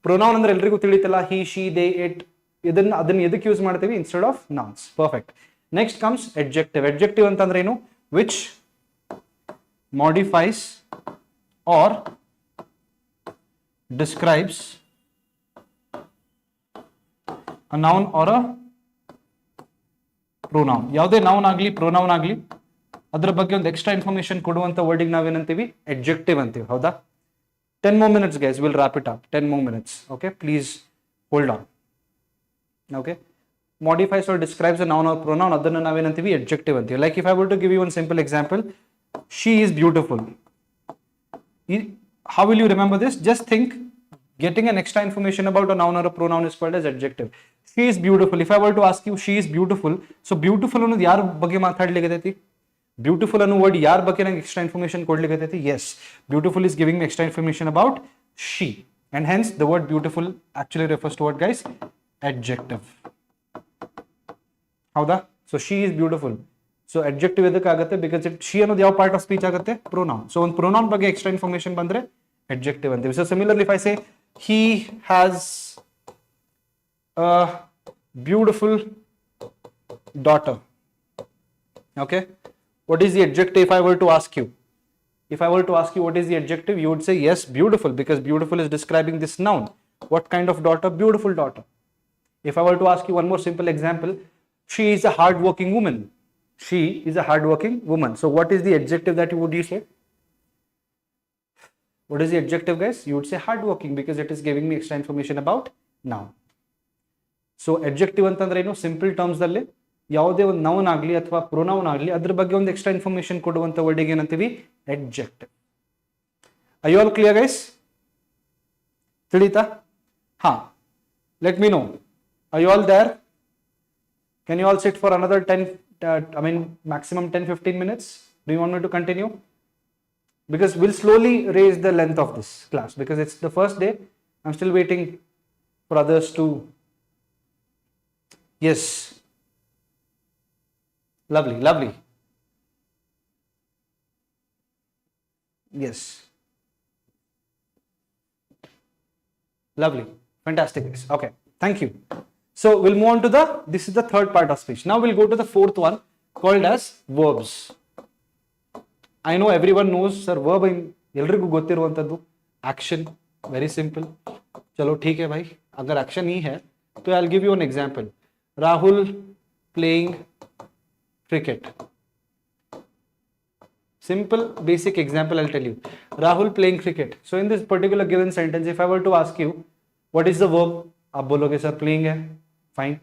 pronoun ಅಂದ್ರೆ ಎಲ್ರಿಗೂ ತಿಳಿತಲ್ಲ, he, she, they, it. ಅದನ್ನ ಎದಕ್ಕೆ use ಮಾಡ್ತೀವಿ? Instead of nouns. Perfect. Next comes adjective. Adjective ಅಂತಂದ್ರೆ ಏನು? Which modifies or describes a noun or a pronoun. ಯಾವುದೇ noun ಆಗಲಿ pronoun ಆಗಲಿ ಅದರ ಬಗ್ಗೆ ಒಂದು ಎಕ್ಸ್ಟ್ರಾ ಇನ್ಫಾರ್ಮೇಶನ್ ಕೊಡುವಂತ ವರ್ಡಿಗೆ ನಾವೇನಂತೀವಿ? adjective ಅಂತೀವಿ. ಹೌದಾ? 10 more minutes, guys. We'll wrap it up. 10 more minutes. Okay, please hold on. Okay, modifies or describes a noun or pronoun, ಅದನ್ನ ನಾವೇನಂತೀವಿ? adjective ಅಂತೀವಿ. Like if I were to give you one simple example, she is beautiful. How will you remember this? Just think, getting an extra information about a noun or a pronoun is called as adjective. She is beautiful. If I were to ask you, she is beautiful, so beautiful ಅನ್ನೋದು ಯಾರ ಬಗ್ಗೆ ಮಾತಾಡ್ಲಿಕ್ಕೆ? Beautiful ಅನ್ನೋ word ಯಾರ ಬಗ್ಗೆ ನಂಗೆ extra information ಕೊಡ್ಲಿಕ್ಕೆ? Yes, beautiful is giving me extra information about she, and hence the word beautiful actually refers to what, guys? Adjective. ಹೌದಾ? So she is beautiful. So adjective ಎದಕ್ಕೆ ಆಗುತ್ತೆ? Because she ಅನ್ನೋದು ಯಾವ part of speech ಆಗುತ್ತೆ? pronoun. So ಒಂದು pronoun ಬಗ್ಗೆ extra information ಬಂದ್ರೆ adjective ಅಂತೀವಿ. So similarly, if I say he has a beautiful daughter. Okay, what is the adjective? If I were to ask you what is the adjective, you would say yes, beautiful, because beautiful is describing this noun. What kind of daughter? Beautiful daughter. If I were to ask you one more simple example, she is a hardworking woman. She is a hardworking woman. So what is the adjective that you would say? What is the adjective, guys? You would say hardworking, because it is giving me extra information about noun. So adjective ಅಂತಂದ್ರೆ ಏನು? Simple terms ದಲ್ಲಿ ಯಾವುದೇ ಒಂದು noun ಆಗಲಿ ಅಥವಾ pronoun ಆಗಲಿ ಅದ್ರ ಬಗ್ಗೆ ಒಂದು ಎಕ್ಸ್ಟ್ರಾ ಇನ್ಫಾರ್ಮೇಶನ್ ಕೊಡುವಂತ ವರ್ಡಿಗೆ ಏನಂತೀವಿ? adjective. Are you all clear, guys? ತಿಳಿತಾ? ಹಾ, let me know. Are you all there? Can you all sit for another 10, maximum 10-15 minutes? Do you want me to continue? Because we'll slowly raise the length of this class, because it's the first day. I'm still waiting for others to. Yes. Lovely. Yes. Lovely. Fantastic. Okay. Thank you. So we'll move on to this is the third part of speech. Now we'll go to the fourth one, called as verbs. I know everyone knows, sir, verb ಎಲ್ರಿಗೂ ಗೊತ್ತಿರುವಂತದ್ದು action. Very simple. ಚಲೋ ठीक है भाई, अगर action ही है तो I will give you an example. Rahul playing cricket. Simple basic example I'll tell you. Rahul playing cricket. So in this particular given sentence, if I were to ask you, what is the verb? आप बोलोगे sir playing है. Fine.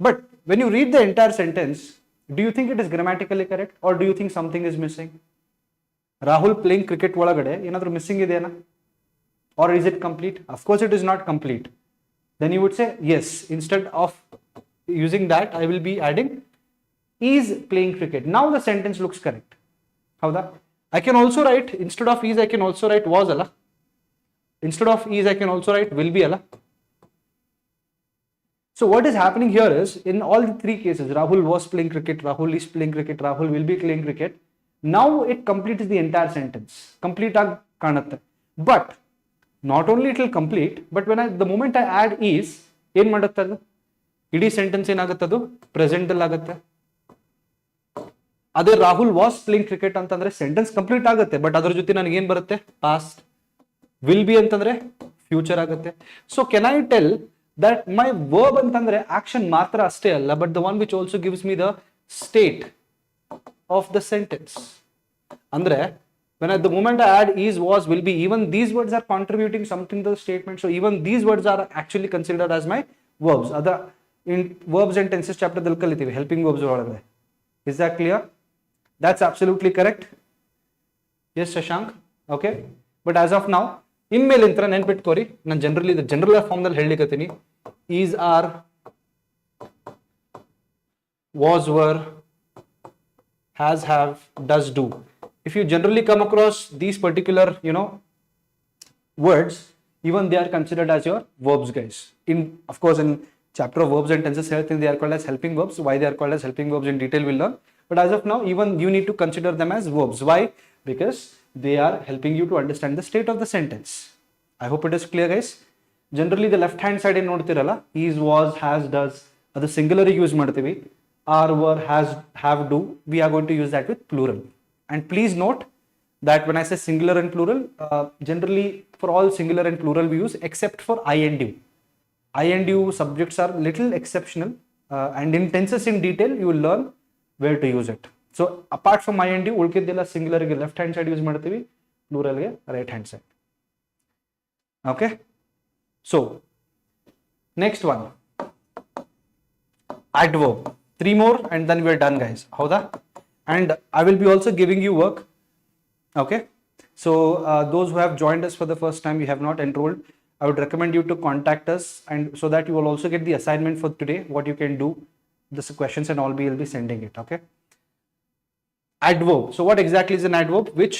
But when you read the entire sentence, do you think it is grammatically correct or do you think something is missing? Rahul playing cricket ಒಳಗಡೆ ಏನಾದರೂ missing ಇದೆಯಾ? Or is it complete? Of course it is not complete. Then you would say yes. Instead of using that, I will be adding is playing cricket. Now the sentence looks correct. ಹೌದಾ? I can also write, instead of is I can also write was ಅಲ್ಲ. Instead of is I can also write will be ಅಲ್ಲ. So what is happening here is, in all the three cases, Rahul was playing cricket, Rahul is playing cricket, Rahul will be playing cricket. Now it completes the entire sentence. Complete ಆಗಿ ಕಾಣುತ್ತೆ. But not only it will complete, but when the moment I add is, ಏನ್ ಮಾಡುತ್ತೆ ಅದು? ಇಡೀ sentence ಏನಾಗುತ್ತೆ ಅದು? Present ಅಲ್ಲಿ ಆಗುತ್ತೆ. ಅದೇ ರಾಹುಲ್ ವಾಸ್ ಪ್ಲೇಯಿಂಗ್ ಕ್ರಿಕೆಟ್ ಅಂತಂದ್ರೆ ಸೆಂಟೆನ್ಸ್ ಕಂಪ್ಲೀಟ್ ಆಗುತ್ತೆ, ಬಟ್ ಅದ್ರ ಜೊತೆ ನನಗೆ ಏನ್ ಬರುತ್ತೆ? ಪಾಸ್ಟ್. ವಿಲ್ ಬಿ ಅಂತಂದ್ರೆ ಫ್ಯೂಚರ್ ಆಗುತ್ತೆ. So can I tell that my verb ಅಂತಂದ್ರೆ ಆಕ್ಷನ್ ಮಾತ್ರ ಅಷ್ಟೇ ಅಲ್ಲ, but the one which also gives me the state of the sentence. ಅಂದ್ರೆ when at the moment I add is, was, will be, even these words are contributing something to the statement. So even these words are actually considered as my verbs. Other in verbs and tenses chapter dalli kalitive helping verbs ಒಳಗಡೆ. Is that clear? That's absolutely correct. Yes, Shashank. Okay. But as of now, in ಮೇಲೆ ಇಂತರ ನೆನ್ಪಿಟ್ಕೋರಿ, ನಾನು generally general form ದಲ್ಲಿ ಹೇಳಲಿಕತ್ತೀನಿ. Is, are, was, were, has, have, does, do. If you generally come across these particular, words, even they are considered as your verbs, guys. Of course, in chapter of verbs and tenses, they are called as helping verbs. Why they are called as helping verbs in detail we'll learn. But as of now, even you need to consider them as verbs. Why? Because they are helping you to understand the state of the sentence. I hope it is clear, guys. Generally, the left hand side ನೋಡ್ತಿರಲ್ಲ, is, was, has, does, ಅದು singular use ಮಾಡ್ತೀವಿ. Are, were, has, have, do, we are going to use that with plural. And please note that when I say singular and plural, generally for all singular and plural we use except for I and you. I and you subjects are little exceptional, and in tenses in detail you will learn where to use it. So apart from I and you, ಉಳ್ಕಿದ್ದೆಲ್ಲ singular ಗೆ left hand side use ಮಾಡ್ತೀವಿ, plural ಗೆ right hand side. Okay. So next one, adverb. 3 more and then we are done, guys. ಹೌದಾ? And I will be also giving you work. Okay. So those who have joined us for the first time, you have not enrolled, I would recommend you to contact us, and so that you will also get the assignment for today, what you can do, the questions and all, we will be sending it. Okay. Adverb. So what exactly is an adverb? Which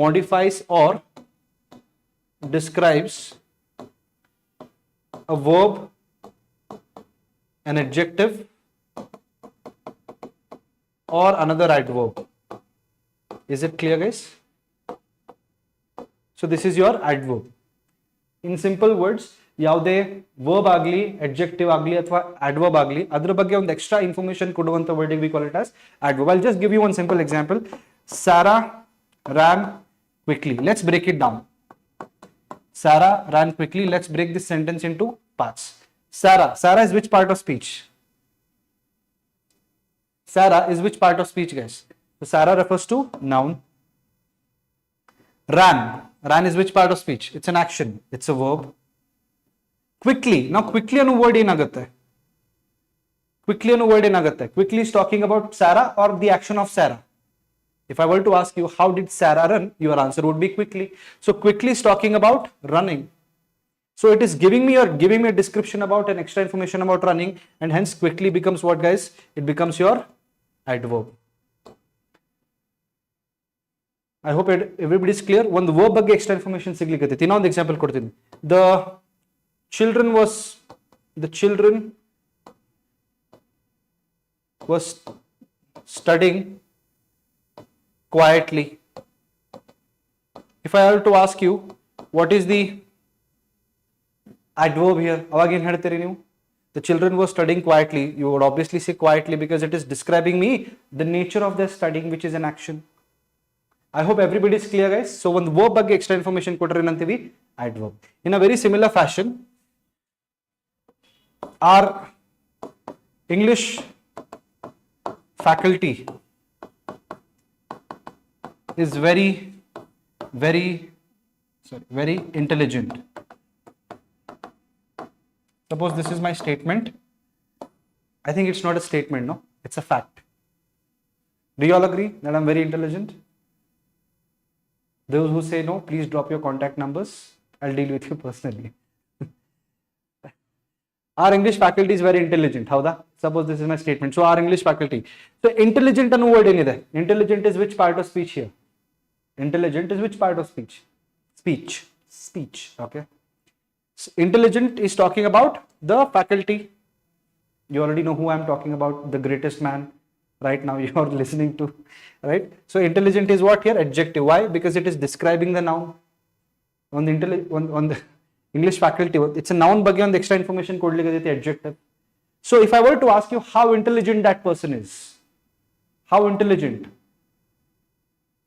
modifies or describes a verb, an adjective, or another adverb. Is it clear, guys? So this is your adverb. In simple words, ಯಾವುದೇ verb ಆಗಲಿ, adjective ಆಗಲಿ ಅಥವಾ adverb ಆಗಲಿ, ಅದರ ಬಗ್ಗೆ ಒಂದು extra information ಕೊಡುವಂತ wording we call it as adverb. I'll just give you one simple example. Sarah ran quickly. Let's break it down. Sarah ran quickly. Let's break this sentence into parts. Sarah is which part of speech? Sarah is which part of speech, guys? So Sarah refers to noun. Ran is which part of speech? It's an action. It's a verb. Quickly. Now quickly ಅನ್ನೋ word ಏನಾಗುತ್ತೆ? Quickly ಅನ್ನೋ word ಏನಾಗುತ್ತೆ? Quickly is talking about Sarah or the action of Sarah. If I were to ask you, how did Sarah run? Your answer would be quickly. So quickly is talking about running. So it is giving me a description about and extra information about running, and hence quickly becomes what, guys? It becomes your adverb. I hope everybody is clear. One verb ಬಗ್ಗೆ extra information ಸಿಗ್ಲಿಕ್ಕೆ ಇನ್ನೊಂದು example ಕೊಡ್ತೀನಿ. The children was studying quietly. If I were to ask you, what is the adverb here? ಅವಾಗ ಏನು ಹೇಳ್ತೀರಿ ನೀವು? The children were studying quietly. You would obviously say quietly because it is describing me the nature of their studying, which is an action. I hope everybody is clear, guys. So ಒಂದು verb ಬಗ್ಗೆ extra information ಕೊಟ್ರೆ ಏನಂತೀವಿ? adverb. In a very similar fashion, our English faculty is very intelligent. Suppose this is my statement. I think it's not a statement, no? It's a fact. Do you all agree that I'm very intelligent? Those who say no, please drop your contact numbers. I'll deal with you personally. Our English faculty is very intelligent. Howda? Suppose this is my statement. So our English faculty. So intelligent anu word enide. Intelligent is which part of speech here? Intelligent is which part of speech? Speech. Okay. So intelligent is talking about the faculty. You already know who I'm talking about, the greatest man right now you are listening to, right? So intelligent is what here? Adjective. Why? Because it is describing the noun. On the English faculty, it's a noun ಬಗ್ಗೆ ಒಂದು extra information ಕೊಡ್ಲಿಕ್ಕೆ adjective. So if I were to ask you how intelligent that person is, how intelligent?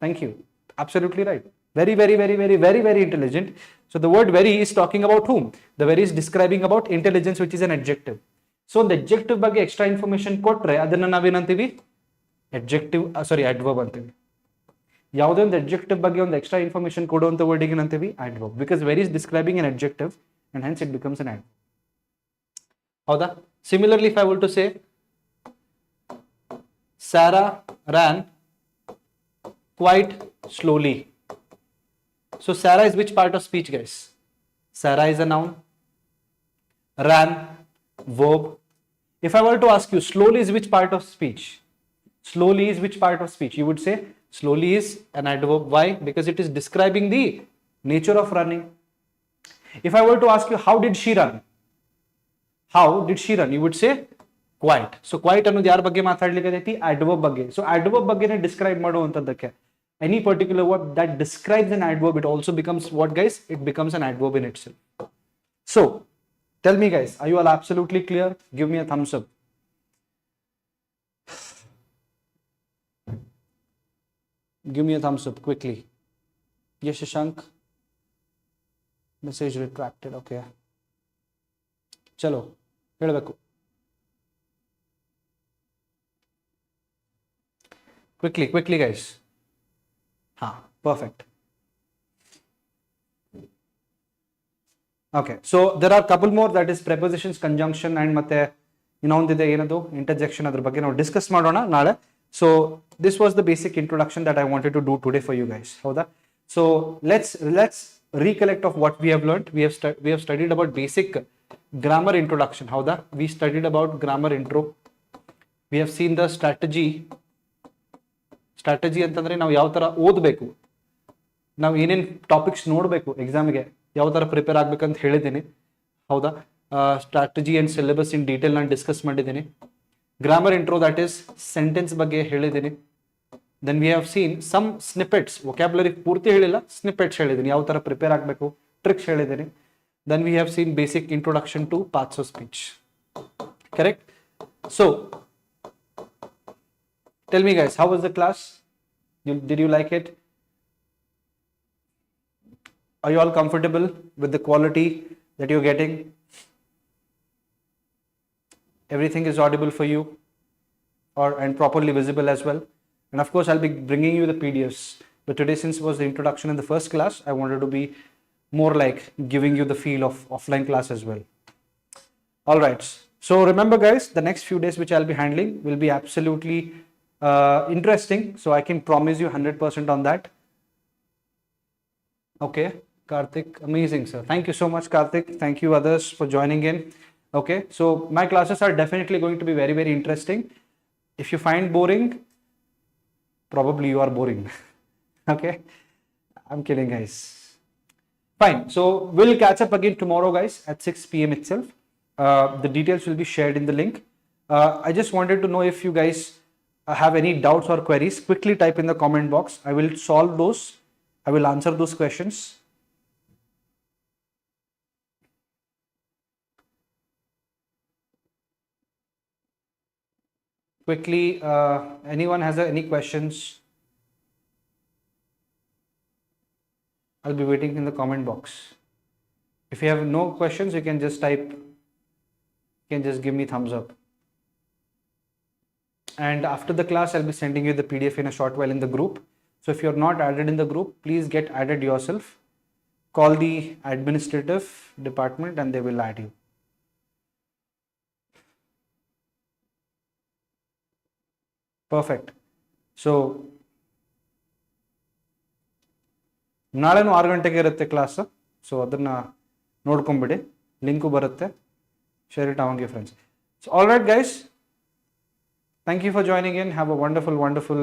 Thank you. Absolutely right. Very intelligent. So the word very is talking about whom? The very is describing about intelligence, which is an adjective. So the adjective ಬಗ್ಗೆ extra information ಕೊಟ್ರೆ ಅದನ್ನ ನಾವೇನಂತೀವಿ? adverb ಅಂತೀವಿ. ಯಾವುದೇ ಒಂದು adjective ಬಗ್ಗೆ ಒಂದು extra information ಕೊಡುವಂತ ವರ್ಡಿಗೆ ಏನಂತೀವಿ? Adverb. Because very is describing an adjective and hence it becomes an adverb. ಹೌದಾ? Similarly, if I were to say Sarah ran quite slowly. So Sarah is which part of speech, guys? Sarah is a noun. Ran, verb. If I were to ask you, slowly is which part of speech? Slowly is which part of speech? You would say slowly is an adverb. Why? Because it is describing the nature of running. If I were to ask you, how did she run? How did she run? You would say quiet. So quiet ಅನ್ನೋದು ಯಾರ ಬಗ್ಗೆ ಮಾತಾಡ್ಲಿಕ್ಕೆ adverb ಬಗ್ಗೆ. So adverb ಬಗ್ಗೆನೇ describe ಮಾಡುವಂತದ್ದಕ್ಕೆ. Any particular word that describes an adverb, it also becomes what, guys? It becomes an adverb in itself. So tell me, guys, are you all absolutely clear? Give me a thumbs up. Give me a thumbs up quickly. Yes, Shashank. Message retracted. Okay. Chalo. Helbeku. Quickly, guys. Perfect. Okay. So there are a couple more, that is prepositions, conjunction, and ಮತ್ತೆ ಇನ್ನೊಂದಿದೆ ಏನದು interjection. ಅದ್ರ ಬಗ್ಗೆ ನಾವು discuss ಮಾಡೋಣ ನಾಳೆ. So this was the basic introduction that I wanted to do today for you guys. Howda? So let's recollect of what we have learned. We have studied about basic grammar introduction. Howda? We studied about grammar intro. We have seen the strategy ಅಂತಂದ್ರೆ ನಾವು ಯಾವ ತರ ಓದಬೇಕು, ನಾವು ಏನೇನು topics ನೋಡಬೇಕು ಎಕ್ಸಾಮ್ಗೆ, ಯಾವ ತರ ಪ್ರಿಪೇರ್ ಆಗ್ಬೇಕಂತ ಹೇಳಿದ್ದೀನಿ. ಹೌದಾ? Strategy and syllabus in detail ನಾನು ಡಿಸ್ಕಸ್ ಮಾಡಿದ್ದೀನಿ. Grammar intro, that is sentence ಬಗ್ಗೆ ಹೇಳಿದ್ದೀನಿ. Then we have seen some snippets, vocabulary ಪೂರ್ತಿ ಹೇಳಿಲ್ಲ, ಸ್ನಿಪೆಟ್ಸ್ ಹೇಳಿದ್ದೀನಿ, ಯಾವ ತರ ಪ್ರಿಪೇರ್ ಆಗಬೇಕು, ಟ್ರಿಕ್ಸ್ ಹೇಳಿದ್ದೀನಿ. Then we have seen basic introduction to parts of speech. Correct? So tell me, guys, how was the class? Did you like it? Are you all comfortable with the quality that you're getting? Everything is audible for you and properly visible as well. And of course, I'll be bringing you the PDFs. But today, since it was the introduction in the first class, I wanted to be more like giving you the feel of offline class as well. All right. So remember, guys, the next few days which I'll be handling will be absolutely interesting. So I can promise you 100% on that. Okay. Karthik, amazing, sir. Thank you so much, Karthik. Thank you others for joining in. Okay. So my classes are definitely going to be very interesting. If you find boring, probably you are boring. Okay. I'm kidding, guys. Fine. So we'll catch up again tomorrow, guys, at 6 p.m. itself. The details will be shared in the link. I just wanted to know if you guys have any doubts or queries. Quickly type in the comment box. I will solve those. I will answer those questions. Quickly, anyone has any questions? I'll be waiting in the comment box. If you have no questions, you can just type, you can just give me thumbs up. And after the class, I'll be sending you the PDF in a short while in the group. So if you're not added in the group, please get added yourself. Call the administrative department and they will add you. Perfect. So ನಾಳೆನೂ 6 ಗಂಟೆಗೆ ಇರುತ್ತೆ class. So ಅದನ್ನು ನೋಡ್ಕೊಂಬಿಡಿ, link ಬರುತ್ತೆ. Share it among your friends. So all right guys, thank you for joining in. Have a wonderful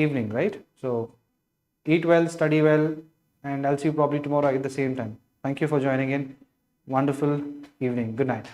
evening, right? So eat well, study well, and I'll see you probably tomorrow at the same time. Thank you for joining in. Wonderful evening. Good night.